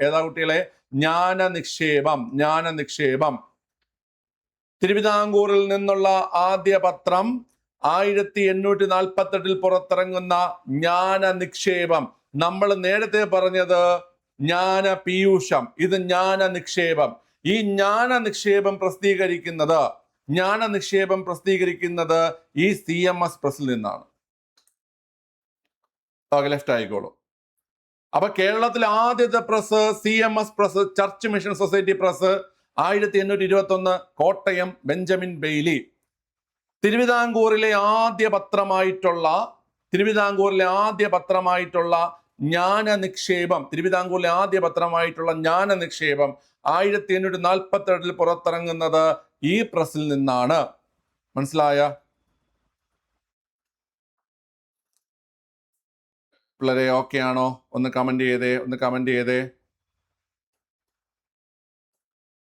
ഏതാ കുട്ടികളെ? ജ്ഞാനനിക്ഷേപം. തിരുവിതാംകൂറിൽ നിന്നുള്ള ആദ്യ പത്രം 1848 പുറത്തിറങ്ങുന്ന ജ്ഞാനനിക്ഷേപം. നമ്മൾ നേരത്തെ പറഞ്ഞത് ജ്ഞാനപീയൂഷം, ഇത് ജ്ഞാനനിക്ഷേപം. ഈ ജ്ഞാനനിക്ഷേപം പ്രസിദ്ധീകരിക്കുന്നത് ഈ CMS പ്രസിൽ നിന്നാണ്. ലെഫ്റ്റ് ആയിക്കോളൂ. അപ്പൊ കേരളത്തിലെ ആദ്യത്തെ press CMS press, church mission society press, 1821 Kottayam Benjamin Bailey. തിരുവിതാംകൂറിലെ ആദ്യ പത്രമായിട്ടുള്ള ജ്ഞാനനിക്ഷേപം 1848 പുറത്തിറങ്ങുന്നത് ഈ പ്രസിൽ നിന്നാണ്. മനസ്സിലായ പിള്ളേരെ? ഓക്കെ ആണോ? ഒന്ന് കമന്റ് ചെയ്തേ.